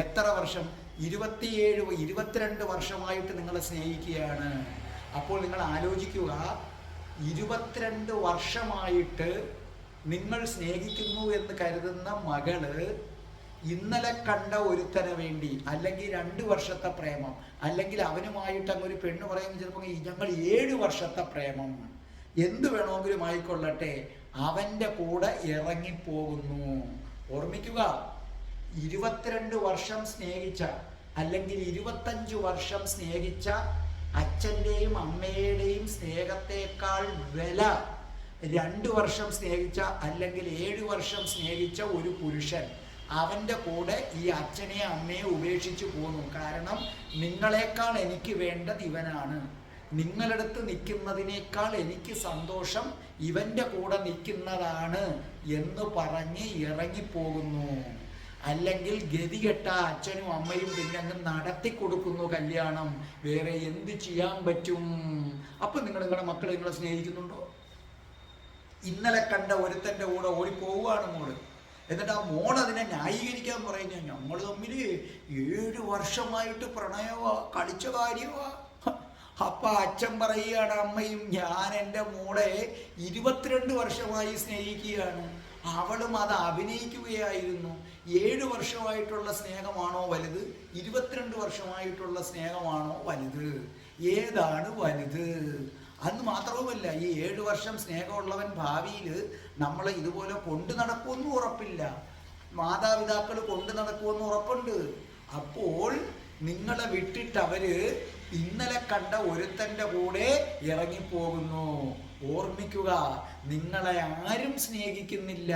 എത്ര വർഷം? 22 വർഷമായിട്ട് നിങ്ങളെ സ്നേഹിക്കുകയാണ്. അപ്പോൾ നിങ്ങൾ ആലോചിക്കുക, 22 വർഷമായിട്ട് നിങ്ങൾ സ്നേഹിക്കുന്നു എന്ന് കരുതുന്ന മകള് ഇന്നലെ കണ്ട ഒരുത്തനെ വേണ്ടി, അല്ലെങ്കിൽ 2 വർഷത്തെ പ്രേമം, അല്ലെങ്കിൽ അവനുമായിട്ട് അങ്ങൊരു പെണ്ണ് പറയുന്നത് ചിലപ്പോൾ ഞങ്ങൾ 7 വർഷത്തെ പ്രേമം, എന്ത് വേണമെങ്കിലും ആയിക്കൊള്ളട്ടെ, അവൻ്റെ കൂടെ ഇറങ്ങിപ്പോകുന്നു. ഓർമ്മിക്കുക, 22 വർഷം സ്നേഹിച്ച അല്ലെങ്കിൽ 25 വർഷം സ്നേഹിച്ച അച്ഛൻ്റെയും അമ്മയുടെയും സ്നേഹത്തേക്കാൾ വില 2 വർഷം സ്നേഹിച്ച അല്ലെങ്കിൽ 7 വർഷം സ്നേഹിച്ച ഒരു പുരുഷൻ അവൻ്റെ കൂടെ ഈ അച്ഛനെ അമ്മയെ ഉപേക്ഷിച്ച് പോന്നു. കാരണം നിങ്ങളെക്കാൾ എനിക്ക് വേണ്ടത് ഇവനാണ്, നിങ്ങളടുത്ത് നിൽക്കുന്നതിനേക്കാൾ എനിക്ക് സന്തോഷം ഇവൻ്റെ കൂടെ നിൽക്കുന്നതാണ് എന്ന് പറഞ്ഞ് ഇറങ്ങിപ്പോകുന്നു. അല്ലെങ്കിൽ ഗതികെട്ട അച്ഛനും അമ്മയും പിന്നെ അങ്ങ് നടത്തി കൊടുക്കുന്നു കല്യാണം. വേറെ എന്ത് ചെയ്യാൻ പറ്റും? അപ്പൊ നിങ്ങളുടെ മക്കളെ നിങ്ങളെ സ്നേഹിക്കുന്നുണ്ടോ? ഇന്നലെ കണ്ട ഒരുത്തൻ്റെ കൂടെ ഓടിപ്പോവുകയാണ് മോള്. എന്നിട്ട് ആ മോൾ അതിനെ ന്യായീകരിക്കാൻ പറയുന്നു, ഞങ്ങൾ തമ്മിൽ 7 വർഷമായിട്ട് പ്രണയമാ, കളിച്ച കാര്യമാ. അപ്പൊ അച്ഛൻ പറയുകയാണ്, അമ്മയും, ഞാൻ എൻ്റെ മോളെ 22 വർഷമായി സ്നേഹിക്കുകയാണ്, അവളും അത് അഭിനയിക്കുകയായിരുന്നു. 7 വർഷമായിട്ടുള്ള സ്നേഹമാണോ വലുത്, 22 വർഷമായിട്ടുള്ള സ്നേഹമാണോ വലുത്? ഏതാണ് വലുത്? അന്ന് മാത്രവുമല്ല, ഈ 7 വർഷം സ്നേഹമുള്ളവൻ ഭാവിയിൽ നമ്മളെ ഇതുപോലെ കൊണ്ടു നടക്കുമെന്നും ഉറപ്പില്ല. മാതാപിതാക്കൾ കൊണ്ടു നടക്കുമെന്ന് ഉറപ്പുണ്ട്. അപ്പോൾ നിങ്ങളെ വിട്ടിട്ട് അവര് ഇന്നലെ കണ്ട ഒരുത്തൻ്റെ കൂടെ ഇറങ്ങിപ്പോകുന്നു. ഓർമ്മിക്കുക, നിങ്ങളെ ആരും സ്നേഹിക്കുന്നില്ല,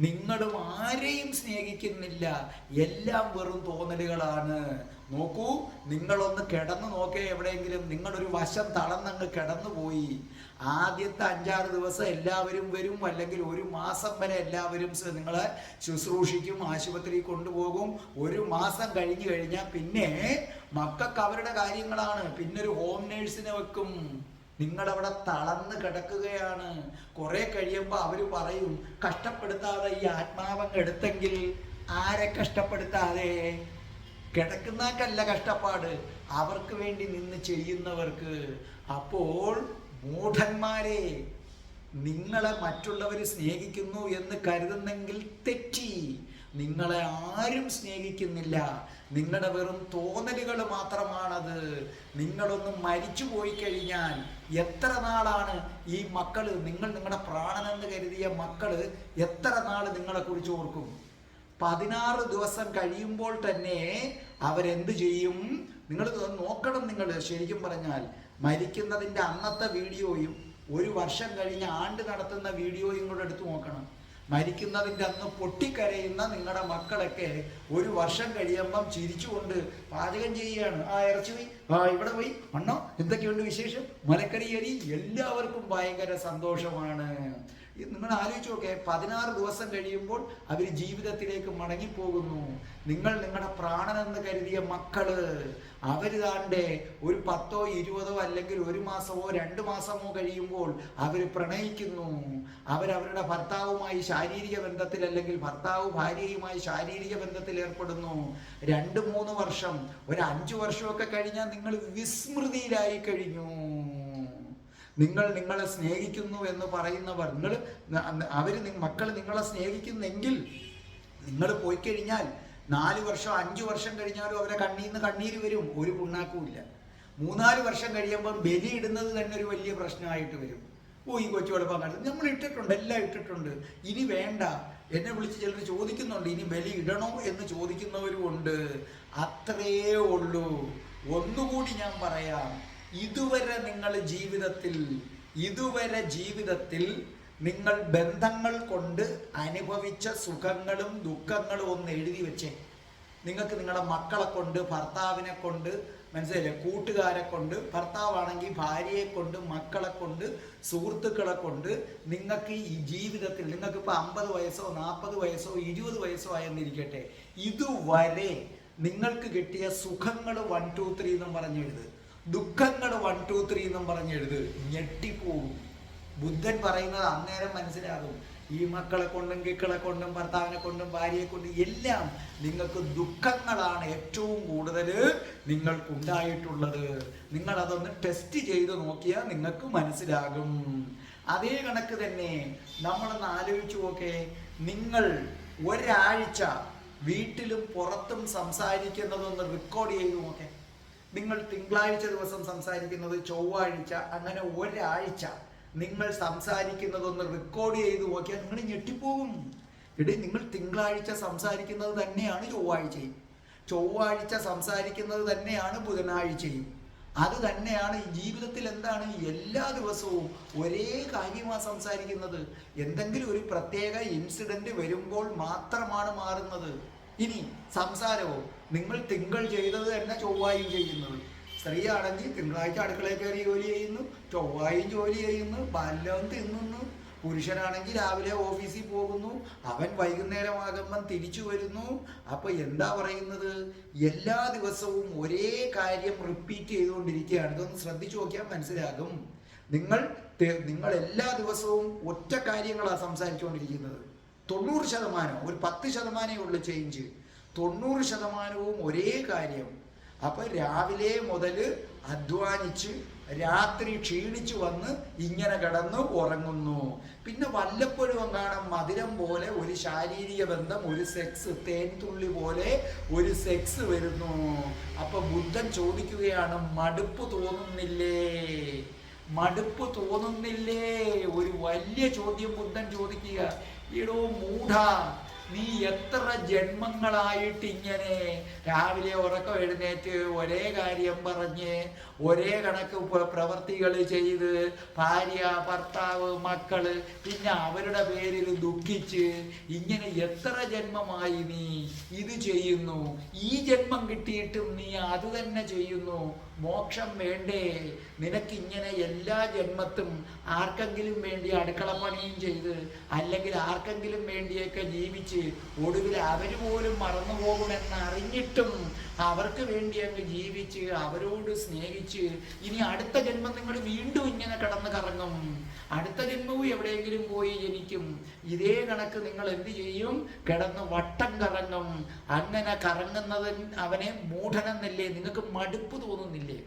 നിങ്ങളും ആരെയും സ്നേഹിക്കുന്നില്ല. എല്ലാം വെറും തോന്നലുകളാണ്. നോക്കൂ, നിങ്ങളൊന്ന് കിടന്നു നോക്കേ എവിടെയെങ്കിലും. നിങ്ങളൊരു വശം തളർന്നങ്ങ് കിടന്നുപോയി. ആദ്യത്തെ 5-6 ദിവസം എല്ലാവരും വരും, അല്ലെങ്കിൽ 1 മാസം വരെ എല്ലാവരും നിങ്ങളെ ശുശ്രൂഷിക്കും, ആശുപത്രിയിൽ കൊണ്ടുപോകും. 1 മാസം കഴിഞ്ഞു കഴിഞ്ഞാൽ പിന്നെ മക്കൾക്ക് അവരുടെ കാര്യങ്ങളാണ്. പിന്നെ ഒരു ഹോം നേഴ്സിനെ വെക്കും. നിങ്ങളവിടെ തളർന്ന് കിടക്കുകയാണ്. കുറെ കഴിയുമ്പോൾ അവർ പറയും, കഷ്ടപ്പെടുത്താതെ ഈ ആത്മാവങ്ങ് എടുത്തെങ്കിൽ. ആരെ കഷ്ടപ്പെടുത്താതെ? കിടക്കുന്നവർക്കല്ല കഷ്ടപ്പാട്, അവർക്ക് വേണ്ടി നിന്ന് ചെയ്യുന്നവർക്ക്. അപ്പോൾ മൂഢന്മാരെ, നിങ്ങളെ മറ്റുള്ളവർ സ്നേഹിക്കുന്നു എന്ന് കരുതുന്നെങ്കിൽ തെറ്റി. നിങ്ങളെ ആരും സ്നേഹിക്കുന്നില്ല. നിങ്ങളുടെ വെറും തോന്നലുകൾ മാത്രമാണത്. നിങ്ങളൊന്ന് മരിച്ചു പോയി കഴിഞ്ഞാൽ എത്ര നാളാണ് ഈ മക്കള്, നിങ്ങളുടെ പ്രാണനെന്ന് കരുതിയ മക്കള് എത്ര നാള് നിങ്ങളെക്കുറിച്ച് ഓർക്കും? 16 ദിവസം കഴിയുമ്പോൾ തന്നെ അവരെന്ത് ചെയ്യും? നിങ്ങൾ നോക്കണം. നിങ്ങൾ ശരിക്കും പറഞ്ഞാൽ മരിക്കുന്നതിൻ്റെ അന്നത്തെ വീഡിയോയും 1 വർഷം കഴിഞ്ഞ് ആണ്ട് നടത്തുന്ന വീഡിയോയും കൂടെ എടുത്തു നോക്കണം. മരിക്കുന്നതിൻ്റെ അന്ന് പൊട്ടിക്കരയുന്ന നിങ്ങളുടെ മക്കളൊക്കെ 1 വർഷം കഴിയുമ്പം ചിരിച്ചുകൊണ്ട് പാചകം ചെയ്യുകയാണ്. ആ ഇറച്ചി പോയി, ഇവിടെ പോയി, അണ്ണോ എന്തൊക്കെയുണ്ട് വിശേഷം, മലക്കറി അരി. എല്ലാവർക്കും ഭയങ്കര സന്തോഷമാണ്. നിങ്ങൾ ആലോചിച്ച് നോക്കേ, 16 ദിവസം കഴിയുമ്പോൾ അവർ ജീവിതത്തിലേക്ക് മടങ്ങിപ്പോകുന്നു. നിങ്ങളുടെ പ്രാണനെന്ന് കരുതിയ മക്കള് അവരിതാണ്ടേ ഒരു 10ഓ 20ഓ അല്ലെങ്കിൽ 1 മാസമോ 2 മാസമോ കഴിയുമ്പോൾ അവർ പ്രണയിക്കുന്നു. അവരവരുടെ ഭർത്താവുമായി ശാരീരിക ബന്ധത്തിൽ, അല്ലെങ്കിൽ ഭർത്താവ് ഭാര്യയുമായി ശാരീരിക ബന്ധത്തിൽ ഏർപ്പെടുന്നു. 2-3 വർഷം, ഒരു 5 വർഷമൊക്കെ കഴിഞ്ഞാൽ നിങ്ങൾ വിസ്മൃതിയിലായി കഴിഞ്ഞു. നിങ്ങളെ സ്നേഹിക്കുന്നു എന്ന് പറയുന്നവർ, മക്കൾ നിങ്ങളെ സ്നേഹിക്കുന്നെങ്കിൽ നിങ്ങൾ പോയി കഴിഞ്ഞാൽ 4 വർഷം 5 വർഷം കഴിഞ്ഞാലും അവരെ കണ്ണീന്ന് കണ്ണീര് വരും, ഒരു പുണ്ണാക്കുമില്ല. 3-4 വർഷം കഴിയുമ്പം ബലി ഇടുന്നത് തന്നെ ഒരു വലിയ പ്രശ്നമായിട്ട് വരും. ഈ കൊച്ചു കുഴപ്പം കണ്ടത് നമ്മൾ ഇട്ടിട്ടുണ്ട്, എല്ലാം ഇട്ടിട്ടുണ്ട്, ഇനി വേണ്ട. എന്നെ വിളിച്ച് ചിലർ ചോദിക്കുന്നുണ്ട്, ഇനി ബലി ഇടണോ എന്ന് ചോദിക്കുന്നവരും ഉണ്ട്. അത്രേ ഉള്ളൂ. ഒന്നുകൂടി ഞാൻ പറയാം, ഇതുവരെ ജീവിതത്തിൽ നിങ്ങൾ ബന്ധങ്ങൾ കൊണ്ട് അനുഭവിച്ച സുഖങ്ങളും ദുഃഖങ്ങളും ഒന്ന് എഴുതി വെച്ചേ. നിങ്ങൾക്ക് നിങ്ങളുടെ മക്കളെ കൊണ്ട്, ഭർത്താവിനെ കൊണ്ട്, മനസ്സിലായില്ലേ, കൂട്ടുകാരെ കൊണ്ട്, ഭർത്താവാണെങ്കിൽ ഭാര്യയെ കൊണ്ട്, മക്കളെ കൊണ്ട്, സുഹൃത്തുക്കളെ കൊണ്ട്, നിങ്ങൾക്ക് ഈ ജീവിതത്തിൽ, നിങ്ങൾക്കിപ്പോൾ 50 വയസ്സോ 40 വയസ്സോ 20 വയസ്സോ ആയെന്നിരിക്കട്ടെ, ഇതുവരെ നിങ്ങൾക്ക് കിട്ടിയ സുഖങ്ങൾ 1 2 3 എന്നും പറഞ്ഞെഴുത്, ദുഃഖങ്ങൾ 1 2 3 എന്നും പറഞ്ഞെഴുത്. ഞെട്ടിപ്പോകും. ബുദ്ധൻ പറയുന്നത് അന്നേരം മനസ്സിലാകും. ഈ മക്കളെ കൊണ്ടും കിക്കളെ കൊണ്ടും ഭർത്താവിനെ കൊണ്ടും ഭാര്യയെ കൊണ്ടും എല്ലാം നിങ്ങൾക്ക് ദുഃഖങ്ങളാണ് ഏറ്റവും കൂടുതൽ നിങ്ങൾക്കുണ്ടായിട്ടുള്ളത്. നിങ്ങളതൊന്ന് ടെസ്റ്റ് ചെയ്ത് നോക്കിയാൽ നിങ്ങൾക്ക് മനസ്സിലാകും. അതേ കണക്ക് തന്നെ നമ്മളൊന്ന് ആലോചിച്ച് നോക്കേ, നിങ്ങൾ ഒരാഴ്ച വീട്ടിലും പുറത്തും സംസാരിക്കുന്നതൊന്ന് റെക്കോർഡ് ചെയ്ത് നോക്കേ. നിങ്ങൾ തിങ്കളാഴ്ച ദിവസം സംസാരിക്കുന്നത്, ചൊവ്വാഴ്ച, അങ്ങനെ ഒരാഴ്ച നിങ്ങൾ സംസാരിക്കുന്നതൊന്ന് റെക്കോർഡ് ചെയ്ത് നോക്കിയാൽ നിങ്ങൾ ഞെട്ടിപ്പോകും. നിങ്ങൾ തിങ്കളാഴ്ച സംസാരിക്കുന്നത് തന്നെയാണ് ചൊവ്വാഴ്ചയും, ചൊവ്വാഴ്ച സംസാരിക്കുന്നത് തന്നെയാണ് ബുധനാഴ്ചയും. അത് തന്നെയാണ് ഈ ജീവിതത്തിൽ. എന്താണ് എല്ലാ ദിവസവും ഒരേ കാര്യമാണ് സംസാരിക്കുന്നത്. എന്തെങ്കിലും ഒരു പ്രത്യേക ഇൻസിഡന്റ് വരുമ്പോൾ മാത്രമാണ് മാറുന്നത്. ഇനി സംസാരവും നിങ്ങൾ തിങ്കൾ ചെയ്തത് തന്നെ ചൊവ്വായും ചെയ്യുന്നത്, സ്ത്രീ ആണെങ്കിൽ തിങ്കളാഴ്ച അടുക്കളയിൽ കയറി ജോലി ചെയ്യുന്നു, ചൊവ്വായും ജോലി ചെയ്യുന്നു, വല്ലതും തിന്നുന്നു. പുരുഷനാണെങ്കിൽ രാവിലെ ഓഫീസിൽ പോകുന്നു, അവൻ വൈകുന്നേരമാകുമ്പം തിരിച്ചു വരുന്നു. അപ്പൊ എന്താ പറയുന്നത്, എല്ലാ ദിവസവും ഒരേ കാര്യം റിപ്പീറ്റ് ചെയ്തുകൊണ്ടിരിക്കുകയാണ്. ഇതൊന്ന് ശ്രദ്ധിച്ചു നോക്കിയാൽ മനസ്സിലാകും. നിങ്ങൾ എല്ലാ ദിവസവും ഒറ്റ കാര്യങ്ങളാണ് സംസാരിച്ചുകൊണ്ടിരിക്കുന്നത്. 90%, ഒരു 10% ഉള്ളു ചേഞ്ച്. 90% ഒരേ കാര്യം. അപ്പൊ രാവിലെ മുതൽ അധ്വാനിച്ച് രാത്രി ക്ഷീണിച്ചു വന്ന് ഇങ്ങനെ കിടന്ന് ഉറങ്ങുന്നു. പിന്നെ വല്ലപ്പോഴും കാണാൻ മധുരം പോലെ ഒരു ശാരീരിക ബന്ധം, ഒരു സെക്സ്, തേൻതുള്ളി പോലെ ഒരു സെക്സ് വരുന്നു. അപ്പൊ ബുദ്ധൻ ചോദിക്കുകയാണ്, മടുപ്പ് തോന്നുന്നില്ലേ? മടുപ്പ് തോന്നുന്നില്ലേ? ഒരു വലിയ ചോദ്യം ബുദ്ധൻ ചോദിക്കുക. എടോ മൂഢ, നീ എത്ര ജന്മങ്ങളായിട്ട് ഇങ്ങനെ രാവിലെ ഉറക്കം എഴുന്നേറ്റ് ഒരേ കാര്യം പറഞ്ഞ് ഒരേ കണക്ക് പ്രവർത്തികൾ ചെയ്ത് ഭാര്യ, ഭർത്താവ്, മക്കള്, പിന്നെ അവരുടെ പേരിൽ ദുഃഖിച്ച് ഇങ്ങനെ എത്ര ജന്മമായി നീ ഇത് ചെയ്യുന്നു? ഈ ജന്മം കിട്ടിയിട്ടും നീ അത് തന്നെ ചെയ്യുന്നു. മോക്ഷം വേണ്ടേ നിനക്ക്? ഇങ്ങനെ എല്ലാ ജന്മത്തും ആർക്കെങ്കിലും വേണ്ടി അടുക്കളപ്പണിയും ചെയ്ത് അല്ലെങ്കിൽ ആർക്കെങ്കിലും വേണ്ടിയൊക്കെ ജീവിച്ച് ഒടുവിൽ അവർ പോലും മറന്നു പോകുമെന്ന് അറിഞ്ഞിട്ടും അവർക്ക് വേണ്ടി അങ്ങ് ജീവിച്ച് അവരോട് സ്നേഹിച്ച് ഇനി അടുത്ത ജന്മം നിങ്ങൾ വീണ്ടും ഇങ്ങനെ കിടന്ന് കറങ്ങും. അടുത്ത ജന്മവും എവിടെയെങ്കിലും പോയി ജനിക്കും. ഇതേ കണക്ക് നിങ്ങൾ എന്ത് ചെയ്യും? കിടന്ന് വട്ടം കറങ്ങും. അങ്ങനെ കറങ്ങുന്നത് അവനെ മൂഢനെന്നല്ലേ? നിങ്ങൾക്ക് മടുപ്പ് തോന്നുന്നില്ലേ?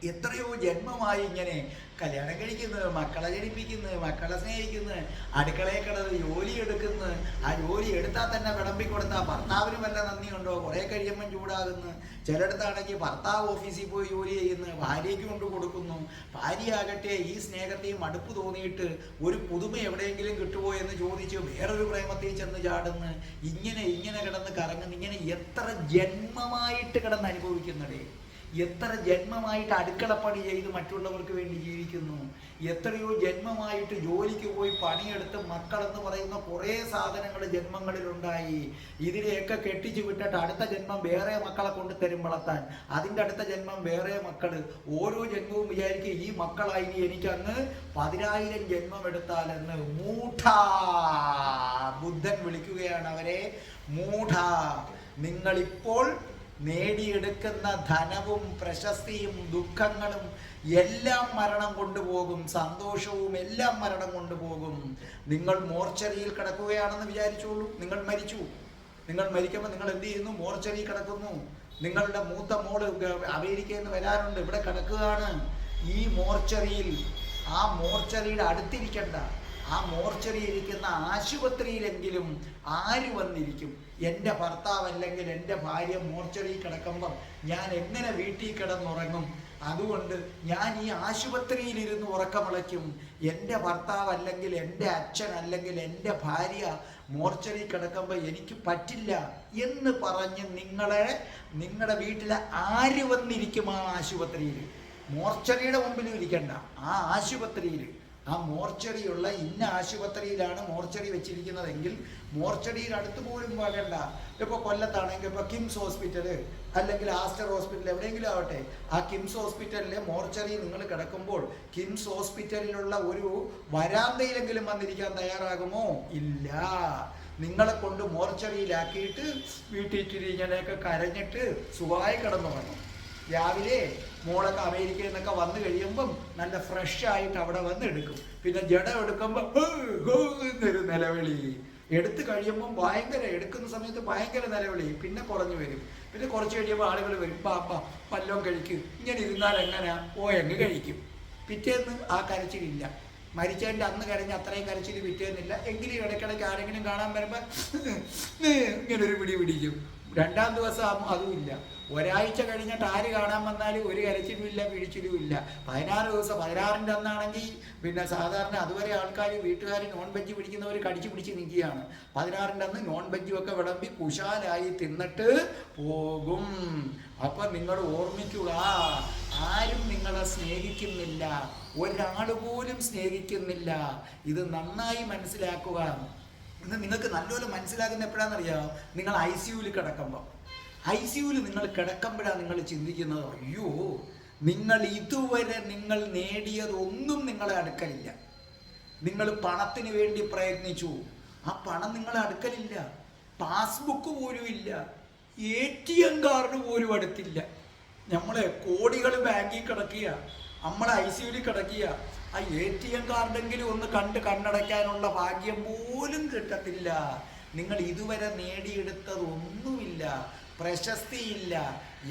എത്രയോ ജന്മമായി ഇങ്ങനെ കല്യാണം കഴിക്കുന്നത്, മക്കളെ ജനിപ്പിക്കുന്നത്, മക്കളെ സ്നേഹിക്കുന്നത്, അടുക്കളയിൽ കിടന്ന് ജോലി എടുക്കുന്നത്. ആ ജോലി എടുത്താൽ തന്നെ വിളമ്പിക്കൊടുത്താൽ ഭർത്താവിന് വല്ല നന്ദിയുണ്ടോ? കുറേ കഴിയുമ്പം ചൂടാകുന്നു. ചിലയിടത്താണെങ്കിൽ ഭർത്താവ് ഓഫീസിൽ പോയി ജോലി ചെയ്യുന്നു, ഭാര്യയ്ക്ക് കൊണ്ട് കൊടുക്കുന്നു. ഭാര്യയാകട്ടെ ഈ സ്നേഹത്തെയും മടുപ്പ് തോന്നിയിട്ട് ഒരു പുതുമ എവിടെയെങ്കിലും കിട്ടുമോ എന്ന് ചോദിച്ച് വേറൊരു പ്രേമത്തിൽ ചെന്ന് ചാടുന്നു. ഇങ്ങനെ കിടന്ന് കറങ്ങുന്നു. ഇങ്ങനെ എത്ര ജന്മമായിട്ട് കിടന്ന് അനുഭവിക്കുന്നതേ? എത്ര ജന്മമായിട്ട് അടുക്കളപ്പണി ചെയ്ത് മറ്റുള്ളവർക്ക് വേണ്ടി ജീവിക്കുന്നു. എത്രയോ ജന്മമായിട്ട് ജോലിക്ക് പോയി പണിയെടുത്ത് മക്കളെന്ന് പറയുന്ന കുറേ സാധനങ്ങൾ ജന്മങ്ങളിലുണ്ടായി. ഇതിനെയൊക്കെ കെട്ടിച്ചു വിട്ടിട്ട് അടുത്ത ജന്മം വേറെ മക്കളെ കൊണ്ട് തരും വളർത്താൻ. അതിൻ്റെ അടുത്ത ജന്മം വേറെ മക്കള്. ഓരോ ജന്മവും വിചാരിക്കുക ഈ മക്കളായി എനിക്കങ്ങ് 10,000 ജന്മം എടുത്താലെന്ന്. മൂഢ, ബുദ്ധൻ വിളിക്കുകയാണ് അവരെ. മൂഢ, നിങ്ങളിപ്പോൾ നേടിയെടുക്കുന്ന ധനവും പ്രശസ്തിയും ദുഃഖങ്ങളും എല്ലാം മരണം കൊണ്ടുപോകും. സന്തോഷവും എല്ലാം മരണം കൊണ്ടുപോകും. നിങ്ങൾ മോർച്ചറിയിൽ കിടക്കുകയാണെന്ന് വിചാരിച്ചോളൂ. നിങ്ങൾ മരിച്ചു. നിങ്ങൾ മരിക്കുമ്പോൾ നിങ്ങൾ എന്ത് ചെയ്യുന്നു? മോർച്ചറിയിൽ കിടക്കുന്നു. നിങ്ങളുടെ മൂത്ത മോള് അമേരിക്കയിൽ നിന്ന് വരാനുണ്ട്, ഇവിടെ കിടക്കുകയാണ്. ഈ മോർച്ചറിയിൽ, ആ മോർച്ചറിയുടെ അടുത്തിരിക്കണ്ട, ആ മോർച്ചറി ഇരിക്കുന്ന ആശുപത്രിയിലെങ്കിലും ആര് വന്നിരിക്കും? എൻ്റെ ഭർത്താവ് അല്ലെങ്കിൽ എൻ്റെ ഭാര്യ മോർച്ചറിയിൽ കിടക്കുമ്പം ഞാൻ എങ്ങനെ വീട്ടിൽ കിടന്നുറങ്ങും? അതുകൊണ്ട് ഞാൻ ഈ ആശുപത്രിയിലിരുന്ന് ഉറക്കമിളയ്ക്കും. എൻ്റെ ഭർത്താവ് അല്ലെങ്കിൽ എൻ്റെ അച്ഛൻ അല്ലെങ്കിൽ എൻ്റെ ഭാര്യ മോർച്ചറി കിടക്കുമ്പോൾ എനിക്ക് പറ്റില്ല എന്ന് പറഞ്ഞ് നിങ്ങളുടെ വീട്ടിൽ ആര് വന്നിരിക്കും? ആ ആശുപത്രിയിൽ, മോർച്ചറിയുടെ മുമ്പിലും ഇരിക്കണ്ട, ആ ആശുപത്രിയിൽ. ആ മോർച്ചറിയുള്ള ഇന്ന ആശുപത്രിയിലാണ് മോർച്ചറി വെച്ചിരിക്കുന്നതെങ്കിൽ മോർച്ചറിയിൽ അടുത്ത് പോലും പോകണ്ട. ഇപ്പോൾ കൊല്ലത്താണെങ്കിൽ ഇപ്പോൾ കിംസ് ഹോസ്പിറ്റല് അല്ലെങ്കിൽ ആസ്റ്റർ ഹോസ്പിറ്റൽ എവിടെയെങ്കിലും ആവട്ടെ, ആ കിംസ് ഹോസ്പിറ്റലിലെ മോർച്ചറി നിങ്ങൾ കിടക്കുമ്പോൾ കിംസ് ഹോസ്പിറ്റലിലുള്ള ഒരു വരാന്തയിലെങ്കിലും വന്നിരിക്കാൻ തയ്യാറാകുമോ? ഇല്ല. നിങ്ങളെ കൊണ്ട് മോർച്ചറിയിലാക്കിയിട്ട് വീട്ടിൽ ഇങ്ങനെയൊക്കെ കരഞ്ഞിട്ട് സുഖമായി കിടന്നുറങ്ങും. രാവിലെ മോളൊക്കെ അമേരിക്കയിൽ നിന്നൊക്കെ വന്നു കഴിയുമ്പം നല്ല ഫ്രഷ് ആയിട്ട് അവിടെ വന്ന് എടുക്കും. പിന്നെ ജഡം എടുക്കുമ്പോൾ എന്നൊരു നിലവിളി. എടുത്തു കഴിയുമ്പം എടുക്കുന്ന സമയത്ത് ഭയങ്കര നിലവിളി. പിന്നെ കുറഞ്ഞു വരും. പിന്നെ കുറച്ച് കഴിയുമ്പോൾ ആളുകൾ വരും, പാപ്പ വല്ലതും കഴിക്കും. ഇങ്ങനെ ഇരുന്നാൽ എങ്ങനെയാ? എങ്ങ് കഴിക്കും. പിറ്റേന്ന് ആ കരച്ചിലില്ല. മരിച്ചതിൻ്റെ അന്ന് കരഞ്ഞ് അത്രയും കരച്ചിൽ പിറ്റേന്നില്ല. എങ്കിലും ഇടയ്ക്കിടയ്ക്ക് ആരെങ്കിലും കാണാൻ വരുമ്പോൾ ഇങ്ങനൊരു പിടിക്കും. രണ്ടാം ദിവസം അതുമില്ല. ഒരാഴ്ച കഴിഞ്ഞിട്ട് ആര് കാണാൻ വന്നാലും ഒരു കരച്ചിലുമില്ല, പിടിച്ചിലുമില്ല. 16 ദിവസം, 16ൻ്റെ അന്നാണെങ്കിൽ പിന്നെ സാധാരണ അതുവരെ ആൾക്കാർ വീട്ടുകാർ നോൺ വെജ് പിടിക്കുന്നവർ കടിച്ചു പിടിച്ച് നിൽക്കുകയാണ്. 16ൻ്റെ അന്ന് നോൺ വെജും ഒക്കെ വിളമ്പി കുശാലായി തിന്നിട്ട് പോകും. അപ്പം നിങ്ങൾ ഓർമ്മിക്കുക, ആരും നിങ്ങളെ സ്നേഹിക്കുന്നില്ല, ഒരാൾ പോലും സ്നേഹിക്കുന്നില്ല. ഇത് നന്നായി മനസ്സിലാക്കുക. ഇത് നിങ്ങൾക്ക് നല്ലപോലെ മനസ്സിലാക്കുന്ന എപ്പോഴാണെന്നറിയാമോ? നിങ്ങൾ ICUവിൽ കിടക്കുമ്പോൾ. ICUവിൽ നിങ്ങൾ കിടക്കുമ്പോഴാണ് നിങ്ങൾ ചിന്തിക്കുന്നത്, അയ്യോ നിങ്ങൾ ഇതുവരെ നിങ്ങൾ നേടിയതൊന്നും നിങ്ങളെ അടുക്കലില്ല. നിങ്ങൾ പണത്തിന് വേണ്ടി പ്രയത്നിച്ചു, ആ പണം നിങ്ങളെ അടുക്കലില്ല. പാസ്ബുക്ക് പോലും ഇല്ല, ATM കാർഡ് പോലും അടുത്തില്ല. നമ്മളെ കോടികൾ ബാങ്കിൽ കിടക്കുക, നമ്മളെ ICUവിൽ കിടക്കുക. ആ ATM കാർഡെങ്കിലും ഒന്ന് കണ്ണടയ്ക്കാനുള്ള ഭാഗ്യം പോലും കിട്ടത്തില്ല. നിങ്ങൾ ഇതുവരെ നേടിയെടുത്തതൊന്നുമില്ല, പ്രശസ്തിയില്ല,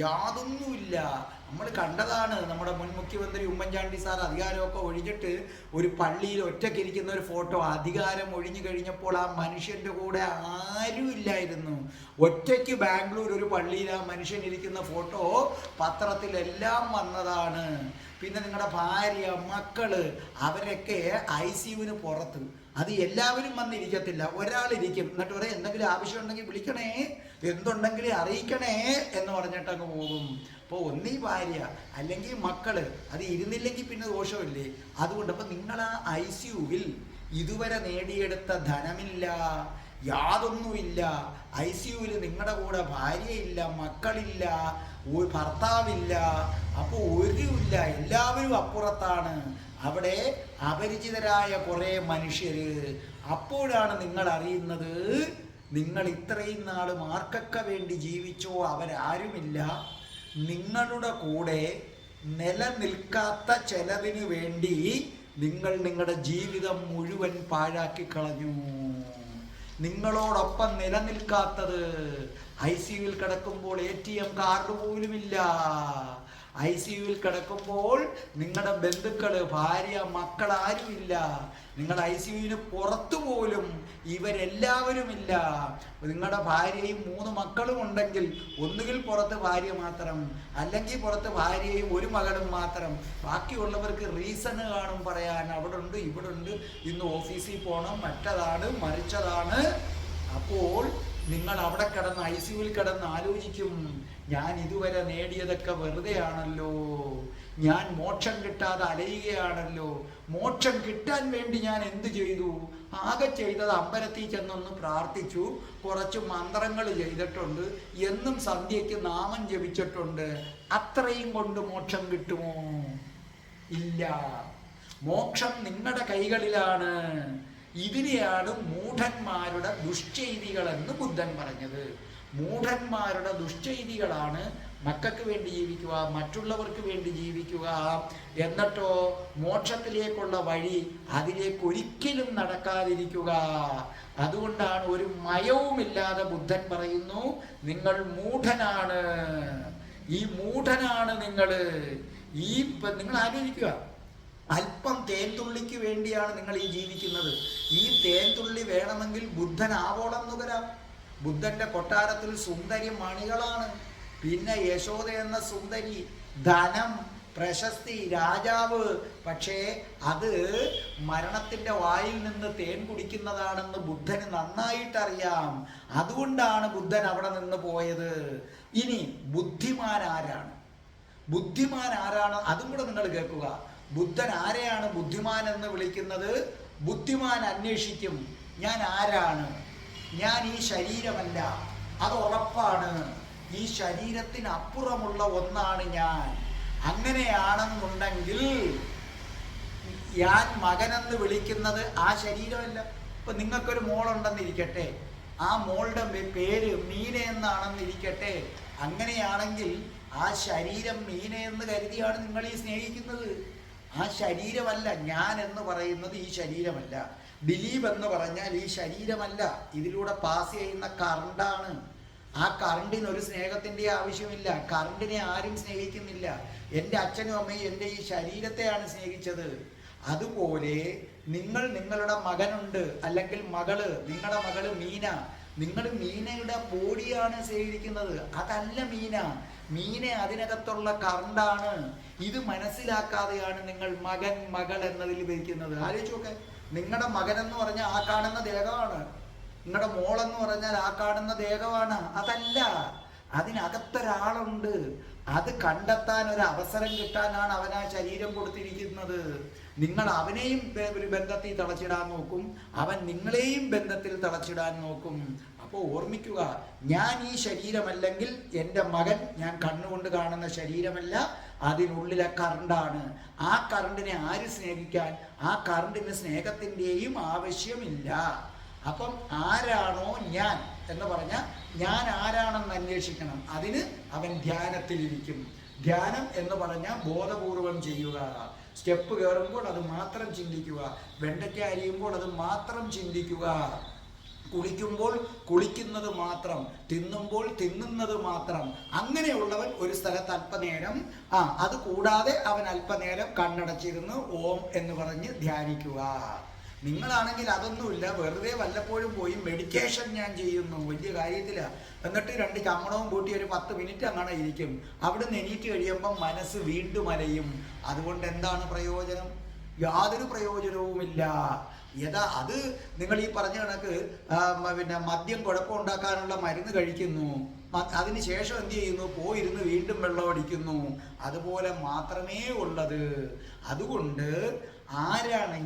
യാതൊന്നുമില്ല. നമ്മൾ കണ്ടതാണ്, നമ്മുടെ മുൻ മുഖ്യമന്ത്രി ഉമ്മൻചാണ്ടി സാർ അധികാരമൊക്കെ ഒഴിഞ്ഞിട്ട് ഒരു പള്ളിയിൽ ഒറ്റയ്ക്കിരിക്കുന്ന ഒരു ഫോട്ടോ. അധികാരം ഒഴിഞ്ഞു കഴിഞ്ഞപ്പോൾ ആ മനുഷ്യൻ്റെ കൂടെ ആരും ഇല്ലായിരുന്നു. ഒറ്റയ്ക്ക് ബാംഗ്ലൂർ ഒരു പള്ളിയിൽ ആ മനുഷ്യൻ ഇരിക്കുന്ന ഫോട്ടോ പത്രത്തിലെല്ലാം വന്നതാണ്. പിന്നെ നിങ്ങളുടെ ഭാര്യ, മക്കള്, അവരൊക്കെ ICUവിന് പുറത്ത്. അത് എല്ലാവരും വന്നിരിക്കത്തില്ല, ഒരാളിരിക്കും. എന്നിട്ട് പറയും എന്തെങ്കിലും ആവശ്യമുണ്ടെങ്കിൽ വിളിക്കണേ, എന്തുണ്ടെങ്കിലും അറിയിക്കണേ എന്ന് പറഞ്ഞിട്ട് അങ്ങ് പോകും. അപ്പോൾ ഒന്നീ ഭാര്യ അല്ലെങ്കിൽ മക്കള്, അത് ഇരുന്നില്ലെങ്കിൽ പിന്നെ ദോഷമില്ലേ. അതുകൊണ്ട് അപ്പം നിങ്ങൾ ആ ICUവിൽ ഇതുവരെ നേടിയെടുത്ത ധനമില്ല, യാതൊന്നുമില്ല. ICUവിൽ നിങ്ങളുടെ കൂടെ ഭാര്യയില്ല, മക്കളില്ല, ഭർത്താവില്ല, അപ്പോൾ ഒരുമില്ല, എല്ലാവരും അപ്പുറത്താണ്. അവിടെ അപരിചിതരായ കുറേ മനുഷ്യര്. അപ്പോഴാണ് നിങ്ങൾ അറിയുന്നത്, നിങ്ങൾ ഇത്രയും നാൾ ആർക്കൊക്കെ വേണ്ടി ജീവിച്ചോ അവരാരുമില്ല. നിങ്ങളുടെ കൂടെ നിലനിൽക്കാത്ത ചിലതിനു വേണ്ടി നിങ്ങൾ നിങ്ങളുടെ ജീവിതം മുഴുവൻ പാഴാക്കി കളഞ്ഞു. നിങ്ങളോടൊപ്പം നിലനിൽക്കാത്തത്, ICUവിൽ കിടക്കുമ്പോൾ ATM കാർഡ് പോലുമില്ല. ICUവിൽ കിടക്കുമ്പോൾ നിങ്ങളുടെ ബന്ധുക്കള്, ഭാര്യ, മക്കൾ ആരുമില്ല. നിങ്ങൾ ICUവിന് പുറത്തു പോലും ഇവരെല്ലാവരുമില്ല. നിങ്ങളുടെ ഭാര്യയും 3 മക്കളും ഉണ്ടെങ്കിൽ ഒന്നുകിൽ പുറത്ത് ഭാര്യ മാത്രം, അല്ലെങ്കിൽ പുറത്ത് ഭാര്യയും ഒരു മകളും മാത്രം. ബാക്കിയുള്ളവർക്ക് റീസണ് കാണും പറയാൻ. അവിടെ ഉണ്ട്, ഇവിടെ ഉണ്ട്, ഇന്ന് ഓഫീസിൽ പോകണം, മറ്റതാണ്, മറിച്ചതാണ്. അപ്പോൾ നിങ്ങൾ അവിടെ കിടന്ന് ICUവിൽ കിടന്ന് ആലോചിക്കും, ഞാൻ ഇതുവരെ നേടിയതൊക്കെ വെറുതെയാണല്ലോ, ഞാൻ മോക്ഷം കിട്ടാതെ അലയുകയാണല്ലോ. മോക്ഷം കിട്ടാൻ വേണ്ടി ഞാൻ എന്ത് ചെയ്തു? ആകെ ചെയ്തത് അമ്പലത്തിൽ ചെന്നൊന്ന് പ്രാർത്ഥിച്ചു, കുറച്ച് മന്ത്രങ്ങൾ ചെയ്തിട്ടുണ്ട്, എന്നും സന്ധ്യയ്ക്ക് നാമം ജപിച്ചിട്ടുണ്ട്. അത്രയും കൊണ്ട് മോക്ഷം കിട്ടുമോ? ഇല്ല. മോക്ഷം നിങ്ങളുടെ കൈകളിലാണ്. ഇതിനെയാണ് മൂഢന്മാരുടെ ദുഷ്ചെയ്തികളെന്ന് ബുദ്ധൻ പറഞ്ഞത്. മൂഢന്മാരുടെ ദുഷ്ചെയ്തികളാണ് മക്കൾക്ക് വേണ്ടി ജീവിക്കുക, മറ്റുള്ളവർക്ക് വേണ്ടി ജീവിക്കുക, എന്നിട്ടോ മോക്ഷത്തിലേക്കുള്ള വഴി അതിലേക്ക് ഒരിക്കലും നടക്കാതിരിക്കുക. അതുകൊണ്ടാണ് ഒരു മയവുമില്ലാതെ ബുദ്ധൻ പറയുന്നു, നിങ്ങൾ മൂഢനാണ്. ഈ മൂഢനാണ് നിങ്ങൾ. നിങ്ങൾ ആലോചിക്കുക, അല്പം തേൻതുള്ളിക്ക് വേണ്ടിയാണ് നിങ്ങൾ ഈ ജീവിക്കുന്നത്. ഈ തേൻതുള്ളി വേണമെങ്കിൽ ബുദ്ധൻ ആവോളം നുകരാം. ബുദ്ധന്റെ കൊട്ടാരത്തിൽ സുന്ദരി മണികളാണ്, പിന്നെ യശോദ എന്ന സുന്ദരി, ധനം, പ്രശസ്തി, രാജാവ്. പക്ഷേ അത് മരണത്തിന്റെ വായിൽ നിന്ന് തേൻ കുടിക്കുന്നതാണെന്ന് ബുദ്ധന് നന്നായിട്ടറിയാം. അതുകൊണ്ടാണ് ബുദ്ധൻ അവിടെ നിന്ന് പോയത്. ഇനി ബുദ്ധിമാൻ ആരാണ്? ബുദ്ധിമാൻ ആരാണ്? അതും കൂടെ നിങ്ങൾ കേൾക്കുക. ബുദ്ധൻ ആരെയാണ് ബുദ്ധിമാൻ എന്ന് വിളിക്കുന്നത്? ബുദ്ധിമാൻ അന്വേഷിക്കും, ഞാൻ ആരാണ്? ഞാൻ ഈ ശരീരമല്ല, അത് ഉറപ്പാണ്. ഈ ശരീരത്തിനപ്പുറമുള്ള ഒന്നാണ് ഞാൻ. അങ്ങനെയാണെന്നുണ്ടെങ്കിൽ ഞാൻ മകനെന്ന് വിളിക്കുന്നത് ആ ശരീരമല്ല. ഇപ്പൊ നിങ്ങൾക്കൊരു മോളുണ്ടെന്നിരിക്കട്ടെ, ആ മോളുടെ പേര് മീന എന്നാണെന്നിരിക്കട്ടെ. അങ്ങനെയാണെങ്കിൽ ആ ശരീരം മീന എന്ന് കരുതിയാണ് നിങ്ങൾ ഈ സ്നേഹിക്കുന്നത്. ആ ശരീരമല്ല ഞാൻ എന്ന് പറയുന്നത്, ഈ ശരീരമല്ല. ദിലീപ് എന്ന് പറഞ്ഞാൽ ഈ ശരീരമല്ല, ഇതിലൂടെ പാസ് ചെയ്യുന്ന കറണ്ടാണ്. ആ കറണ്ടിനൊരു സ്നേഹത്തിൻ്റെ ആവശ്യമില്ല. കറണ്ടിനെ ആരും സ്നേഹിക്കുന്നില്ല. എൻ്റെ അച്ഛനും അമ്മയും എൻ്റെ ഈ ശരീരത്തെയാണ് സ്നേഹിച്ചത്. അതുപോലെ നിങ്ങൾ, നിങ്ങളുടെ മകനുണ്ട് അല്ലെങ്കിൽ മകള്, നിങ്ങളുടെ മകള് മീന, നിങ്ങൾ മീനയുടെ ബോഡിയാണ് സ്നേഹിക്കുന്നത്, അതല്ല മീന. മീന അതിനകത്തുള്ള കറണ്ടാണ്. ഇത് മനസ്സിലാക്കാതെയാണ് നിങ്ങൾ മകൻ, മകൾ എന്നതിൽ വയ്ക്കുന്നത്. ആലോചിച്ച് നോക്കെ, നിങ്ങളുടെ മകൻ എന്ന് പറഞ്ഞാൽ ആ കാണുന്ന ദേഹമാണ്, നിങ്ങളുടെ മോളെന്ന് പറഞ്ഞാൽ ആ കാണുന്ന ദേഹമാണ്. അതല്ല, അതിനകത്തൊരാളുണ്ട്. അത് കണ്ടെത്താൻ ഒരു അവസരം കിട്ടാനാണ് അവൻ ആ ശരീരം കൊടുത്തിരിക്കുന്നത്. നിങ്ങൾ അവനെയും ഒരു ബന്ധത്തിൽ തളച്ചിടാൻ നോക്കും, അവൻ നിങ്ങളെയും ബന്ധത്തിൽ തളച്ചിടാൻ നോക്കും. അപ്പോൾ ഓർമ്മിക്കുക, ഞാൻ ഈ ശരീരമല്ലെങ്കിൽ എൻ്റെ മകൻ ഞാൻ കണ്ണുകൊണ്ട് കാണുന്ന ശരീരമല്ല, അതിനുള്ളിലെ കറണ്ടാണ്. ആ കറണ്ടിനെ ആര് സ്നേഹിക്കാൻ? ആ കറണ്ടിന് സ്നേഹത്തിൻ്റെയും ആവശ്യമില്ല. അപ്പം ആരാണോ ഞാൻ എന്ന് പറഞ്ഞാൽ ഞാൻ ആരാണെന്ന് അന്വേഷിക്കണം. അതിന് അവൻ ധ്യാനത്തിലിരിക്കും. ധ്യാനം എന്ന് പറഞ്ഞാൽ ബോധപൂർവം ചെയ്യുക. സ്റ്റെപ്പ് കയറുമ്പോൾ അത് മാത്രം ചിന്തിക്കുക, വെണ്ടയ്ക്ക അരിയുമ്പോൾ അത് മാത്രം ചിന്തിക്കുക, കുളിക്കുമ്പോൾ കുളിക്കുന്നത് മാത്രം, തിന്നുമ്പോൾ തിന്നുന്നത് മാത്രം. അങ്ങനെയുള്ളവൻ ഒരു സ്ഥലത്ത് അല്പനേരം അത് കൂടാതെ അവൻ അല്പനേരം കണ്ണടച്ചിരുന്ന് ഓം എന്ന് പറഞ്ഞ് ധ്യാനിക്കുക. നിങ്ങളാണെങ്കിൽ അതൊന്നുമില്ല, വെറുതെ വല്ലപ്പോഴും പോയി മെഡിറ്റേഷൻ ഞാൻ ചെയ്യുന്നു, വലിയ കാര്യത്തില, എന്നിട്ട് 2 ചമ്മണവും കൂട്ടി ഒരു 10 മിനിറ്റ് അങ്ങനെ ഇരിക്കും. അവിടുന്ന് എണീറ്റ് കഴിയുമ്പം മനസ്സ് വീണ്ടും അലയും. അതുകൊണ്ട് എന്താണ് പ്രയോജനം? യാതൊരു പ്രയോജനവുമില്ല. അത് നിങ്ങൾ ഈ പറഞ്ഞ കണക്ക് പിന്നെ മദ്യം കുഴപ്പമുണ്ടാക്കാനുള്ള മരുന്ന് കഴിക്കുന്നു, അതിനുശേഷം എന്ത് ചെയ്യുന്നു? പോയിരുന്ന് വീണ്ടും വെള്ളമടിക്കുന്നു. അതുപോലെ മാത്രമേ ഉള്ളത്. അതുകൊണ്ട്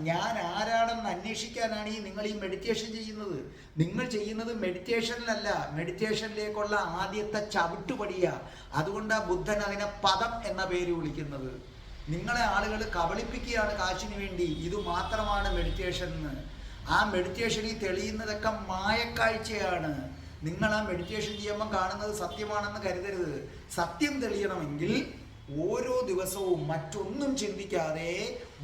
ഞാൻ ആരാണെന്ന് അന്വേഷിക്കാനാണ് നിങ്ങൾ ഈ മെഡിറ്റേഷൻ ചെയ്യുന്നത്. നിങ്ങൾ ചെയ്യുന്നത് മെഡിറ്റേഷനിലല്ല, മെഡിറ്റേഷനിലേക്കുള്ള ആദ്യത്തെ ചവിട്ടുപടിയാ. അതുകൊണ്ടാണ് ബുദ്ധൻ അതിനെ പദം എന്ന പേര് വിളിക്കുന്നത്. നിങ്ങളെ ആളുകൾ കബളിപ്പിക്കുകയാണ് കാശിന് വേണ്ടി, ഇത് മാത്രമാണ് മെഡിറ്റേഷൻ എന്ന്. ആ മെഡിറ്റേഷനിൽ തെളിയുന്നതൊക്കെ മായക്കാഴ്ചയാണ്. നിങ്ങൾ ആ മെഡിറ്റേഷൻ ചെയ്യുമ്പോൾ കാണുന്നത് സത്യമാണെന്ന് കരുതരുത്. സത്യം തെളിയണമെങ്കിൽ ഓരോ ദിവസവും മറ്റൊന്നും ചിന്തിക്കാതെ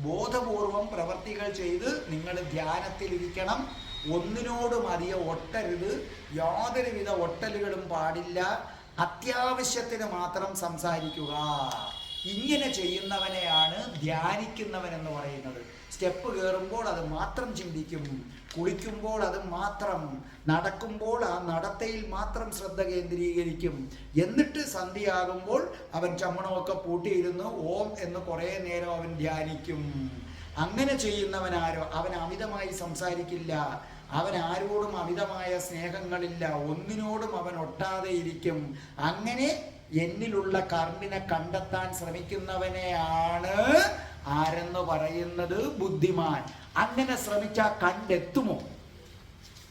ബോധപൂർവം പ്രവർത്തികൾ ചെയ്ത് നിങ്ങൾ ധ്യാനത്തിലിരിക്കണം. ഒന്നിനോടും അധികം ഒട്ടരുത്, യാതൊരുവിധ ഒട്ടലുകളും പാടില്ല. അത്യാവശ്യത്തിന് മാത്രം സംസാരിക്കുക. ഇങ്ങനെ ചെയ്യുന്നവനെയാണ് ധ്യാനിക്കുന്നവനെന്ന് പറയുന്നത്. സ്റ്റെപ്പ് കയറുമ്പോൾ അത് മാത്രം ചിന്തിക്കും, കുളിക്കുമ്പോൾ അത് മാത്രം, നടക്കുമ്പോൾ ആ നടത്തയിൽ മാത്രം ശ്രദ്ധ കേന്ദ്രീകരിക്കും. എന്നിട്ട് സന്ധ്യയാകുമ്പോൾ അവൻ ചമ്മണമൊക്കെ പൂട്ടിയിരുന്ന് ഓം എന്ന് കുറേ നേരം അവൻ ധ്യാനിക്കും. അങ്ങനെ ചെയ്യുന്നവനാരോ അവൻ അമിതമായി സംസാരിക്കില്ല, അവൻ ആരോടും അമിതമായ സ്നേഹങ്ങളില്ല, ഒന്നിനോടും അവൻ ഒട്ടാതെ ഇരിക്കും. അങ്ങനെ എന്നിലുള്ള കർമ്മിനെ കണ്ടെത്താൻ ശ്രമിക്കുന്നവനെയാണ് ആരെന്ന് പറയുന്നത് ബുദ്ധിമാൻ. അങ്ങനെ ശ്രമിച്ചാൽ കണ്ടെത്തുമോ?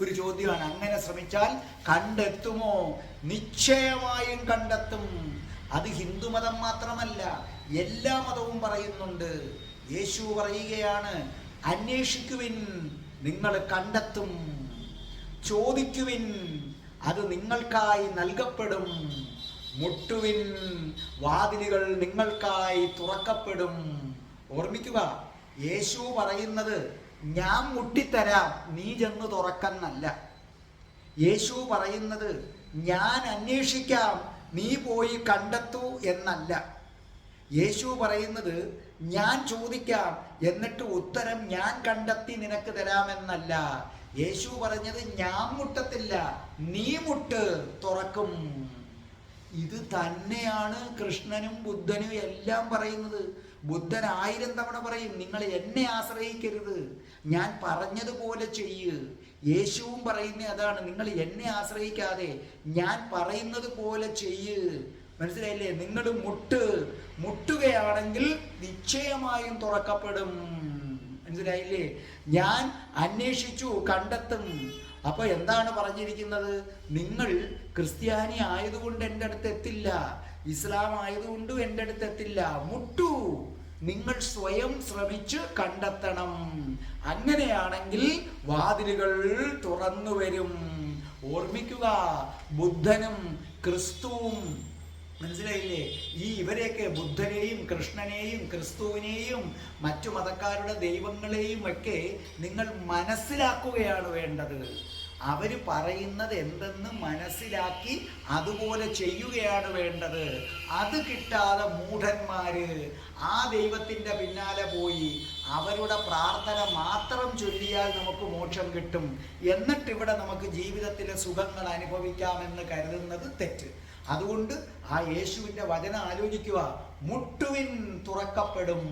ഒരു ചോദ്യമാണ്. അങ്ങനെ ശ്രമിച്ചാൽ കണ്ടെത്തുമോ? നിശ്ചയമായും കണ്ടെത്തും. അത് ഹിന്ദുമതം മാത്രമല്ല, എല്ലാ മതവും പറയുന്നുണ്ട്. യേശു പറയുകയാണ്, അന്വേഷിക്കുവിൻ, നിങ്ങൾ കണ്ടെത്തും. ചോദിക്കുവിൻ, അത് നിങ്ങൾക്കായി നൽകപ്പെടും. മുട്ടുവിൻ, വാതിലുകൾ നിങ്ങൾക്കായി തുറക്കപ്പെടും. ഓർമ്മിക്കുക, യേശു പറയുന്നത് ഞാൻ മുട്ടിത്തരാം, നീ ചെന്ന് തുറക്കെന്നല്ല. യേശു പറയുന്നത് ഞാൻ അന്വേഷിക്കാം, നീ പോയി കണ്ടെത്തൂ എന്നല്ല. യേശു പറയുന്നത് ഞാൻ ചോദിക്കാം, എന്നിട്ട് ഉത്തരം ഞാൻ കണ്ടെത്തി നിനക്ക് തരാമെന്നല്ല. യേശു പറഞ്ഞത് ഞാൻ മുട്ടത്തില്ല, നീ മുട്ട്, തുറക്കും. ഇത് തന്നെയാണ് കൃഷ്ണനും ബുദ്ധനും എല്ലാം പറയുന്നത്. ബുദ്ധൻ 1000 തവണ പറയും, നിങ്ങൾ എന്നെ ആശ്രയിക്കരുത്, ഞാൻ പറഞ്ഞതുപോലെ ചെയ്യ്. യേശുവും പറയുന്ന അതാണ്, നിങ്ങൾ എന്നെ ആശ്രയിക്കാതെ ഞാൻ പറയുന്നത് പോലെ ചെയ്യ്. മനസ്സിലായില്ലേ? നിങ്ങൾ മുട്ടുകയാണെങ്കിൽ നിശ്ചയമായും തുറക്കപ്പെടും. മനസ്സിലായില്ലേ? ഞാൻ അന്വേഷിച്ചു, കണ്ടെത്തും. അപ്പൊ എന്താണ് പറഞ്ഞിരിക്കുന്നത്? നിങ്ങൾ ക്രിസ്ത്യാനി ആയതുകൊണ്ട് എൻ്റെ അടുത്ത് എത്തില്ല, ഇസ്ലാം ആയതുകൊണ്ടും എൻ്റെ അടുത്ത് എത്തില്ല. മുട്ടു, നിങ്ങൾ സ്വയം ശ്രമിച്ച് കണ്ടെത്തണം. അങ്ങനെയാണെങ്കിൽ വാതിലുകൾ തുറന്നു വരും. ഓർമ്മിക്കുക, ബുദ്ധനും ക്രിസ്തുവും, മനസ്സിലായില്ലേ? ഇവരെയൊക്കെ ബുദ്ധനെയും കൃഷ്ണനെയും ക്രിസ്തുവിനെയും മറ്റു മതക്കാരുടെ ദൈവങ്ങളെയും ഒക്കെ നിങ്ങൾ മനസ്സിലാക്കുകയാണ് വേണ്ടത്. അവർ പറയുന്നത് എന്തെന്ന് മനസ്സിലാക്കി അതുപോലെ ചെയ്യുകയാണ് വേണ്ടത്. അത് കിട്ടാതെ മൂഢന്മാര് ആ ദൈവത്തിൻ്റെ പിന്നാലെ പോയി അവരുടെ പ്രാർത്ഥന മാത്രം ചൊല്ലിയാൽ നമുക്ക് മോക്ഷം കിട്ടും, എന്നിട്ടിവിടെ നമുക്ക് ജീവിതത്തിലെ സുഖങ്ങൾ അനുഭവിക്കാമെന്ന് കരുതുന്നത് തെറ്റ്. അതുകൊണ്ട് ആ യേശുവിൻ്റെ വചനം ആലോചിക്കുക, മുട്ടുവിൻ തുറക്കപ്പെടും.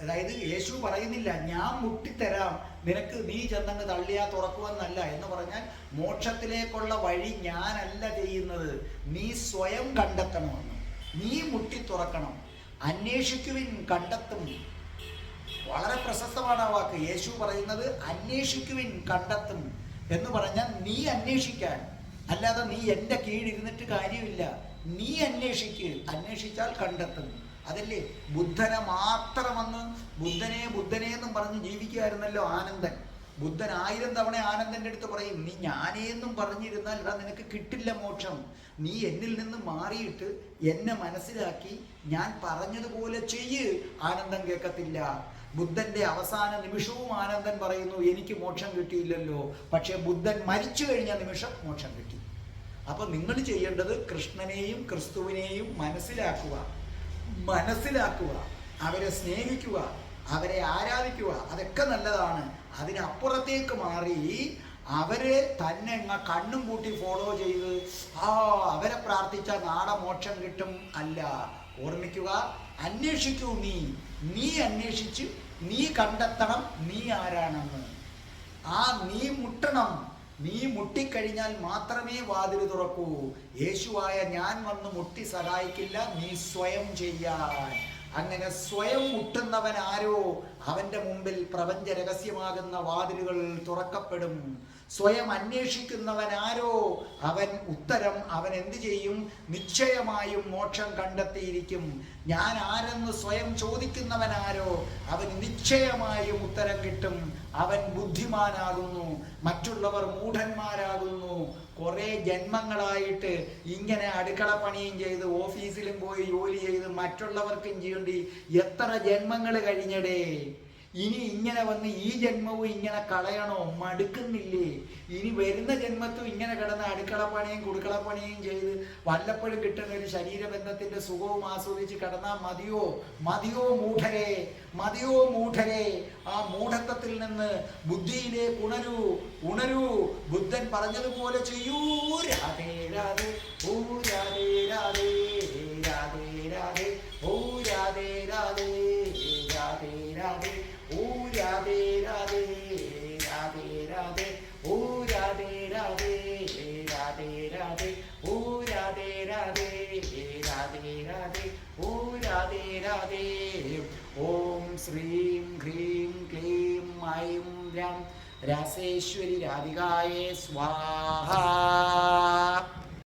അതായത് യേശു പറയുന്നില്ല ഞാൻ മുട്ടിത്തരാം നിനക്ക്, നീ ചെന്നങ്ങ് തള്ളിയാ തുറക്കുമെന്നല്ല. എന്ന് പറഞ്ഞാൽ മോക്ഷത്തിലേക്കുള്ള വഴി ഞാനല്ല ചെയ്യുന്നത്, നീ സ്വയം കണ്ടെത്തണമെന്ന്. നീ മുട്ടി തുറക്കണം. അന്വേഷിക്കുവിൻ, കണ്ടെത്തും. വളരെ പ്രശസ്തമാണ് ആ വാക്ക്. യേശു പറയുന്നത് അന്വേഷിക്കുവിൻ, കണ്ടെത്തും എന്ന് പറഞ്ഞാൽ നീ അന്വേഷിക്കാൻ, അല്ലാതെ നീ എൻ്റെ കീഴിരുന്നിട്ട് കാര്യമില്ല. നീ അന്വേഷിച്ചാൽ കണ്ടെത്തും. അതല്ലേ ബുദ്ധനെ മാത്രം വന്ന് ബുദ്ധനെ എന്നും പറഞ്ഞ് ജീവിക്കുകയായിരുന്നല്ലോ ആനന്ദൻ. ബുദ്ധൻ 1000 തവണ ആനന്ദന്റെ അടുത്ത് പറയും, നീ ഞാനേ എന്നും പറഞ്ഞിരുന്നാൽ ഇടാ നിനക്ക് കിട്ടില്ല മോക്ഷം. നീ എന്നിൽ നിന്ന് മാറിയിട്ട് എന്നെ മനസ്സിലാക്കി ഞാൻ പറഞ്ഞതുപോലെ ചെയ്യ്, ആനന്ദൻ കേൾക്കത്തില്ല. ബുദ്ധന്റെ അവസാന നിമിഷവും ആനന്ദൻ പറയുന്നു, എനിക്ക് മോക്ഷം കിട്ടിയില്ലല്ലോ. പക്ഷെ ബുദ്ധൻ മരിച്ചു കഴിഞ്ഞ നിമിഷം മോക്ഷം കിട്ടി. അപ്പൊ നിങ്ങൾ ചെയ്യേണ്ടത് കൃഷ്ണനെയും ക്രിസ്തുവിനെയും മനസ്സിലാക്കുക, അവരെ സ്നേഹിക്കുക, അവരെ ആരാധിക്കുക, അതൊക്കെ നല്ലതാണ്. അതിനപ്പുറത്തേക്ക് മാറി അവരെ തന്നെ കണ്ണും പൂട്ടി ഫോളോ ചെയ്ത് അവരെ പ്രാർത്ഥിച്ച നാളെ മോക്ഷം കിട്ടും അല്ല. ഓർമ്മിക്കുക, അന്വേഷിക്കൂ. നീ അന്വേഷിച്ച് നീ കണ്ടെത്തണം നീ ആരാണെന്ന്. നീ മുട്ടണം. നീ മുട്ടിക്കഴിഞ്ഞാൽ മാത്രമേ വാതിൽ തുറക്കൂ. യേശുവായ ഞാൻ വന്ന് മുട്ടി സഹായിക്കില്ല, നീ സ്വയം ചെയ്യാൻ. അങ്ങനെ സ്വയം മുട്ടുന്നവൻ ആരോ അവന്റെ മുമ്പിൽ പ്രപഞ്ച രഹസ്യമാകുന്ന വാതിലുകൾ തുറക്കപ്പെടും. സ്വയം അന്വേഷിക്കുന്നവൻ ആരോ അവൻ എന്ത് ചെയ്യും? നിശ്ചയമായും മോക്ഷം കണ്ടെത്തിയിരിക്കും. ഞാൻ ആരെന്ന് സ്വയം ചോദിക്കുന്നവൻ ആരോ അവൻ നിശ്ചയമായും ഉത്തരം കിട്ടും. അവൻ ബുദ്ധിമാനാകുന്നു, മറ്റുള്ളവർ മൂഢന്മാരാകുന്നു. കുറെ ജന്മങ്ങളായിട്ട് ഇങ്ങനെ അടുക്കള പണിയും ചെയ്ത് ഓഫീസിലും പോയി ജോലി ചെയ്ത് മറ്റുള്ളവർക്കും ചെയ്യേണ്ടി എത്ര ജന്മങ്ങൾ കഴിഞ്ഞടേ. ഇനി ഇങ്ങനെ വന്ന് ഈ ജന്മവും ഇങ്ങനെ കളയണോ? മടുക്കുന്നില്ലേ? ഇനി വരുന്ന ജന്മത്തും ഇങ്ങനെ കിടന്ന് അടുക്കളപ്പണിയും കുടുക്കളപ്പണിയും ചെയ്ത് വല്ലപ്പോഴും കിട്ടുന്ന ഒരു ശരീരബന്ധത്തിന്റെ സുഖവും ആസ്വദിച്ച് കിടന്നാൽ മതിയോ മൂഢരെ? ആ മൂഢത്വത്തിൽ നിന്ന് ബുദ്ധിയിലേക്ക് ഉണരൂ. ബുദ്ധൻ പറഞ്ഞതുപോലെ ചെയ്യൂ. രാധേ രാധേ ഓ രാധേ രാധേ രാധേ രാധേ ഓ രാധേ രാധേ രാധേ രാധേ ഓ രാധേ രാധേ രാധേ രാധേ ഓ രാധേ രാധേ രാധേ രാധേ ഓ രാധേ രാധേ രാധേ രാധേ ഓ രാധേ രാധേ. ഓം ശ്രീം ഹ്രീം ക്ലീം ഐം രാം രാസേശ്വരി രാധികായേ സ്വാഹ.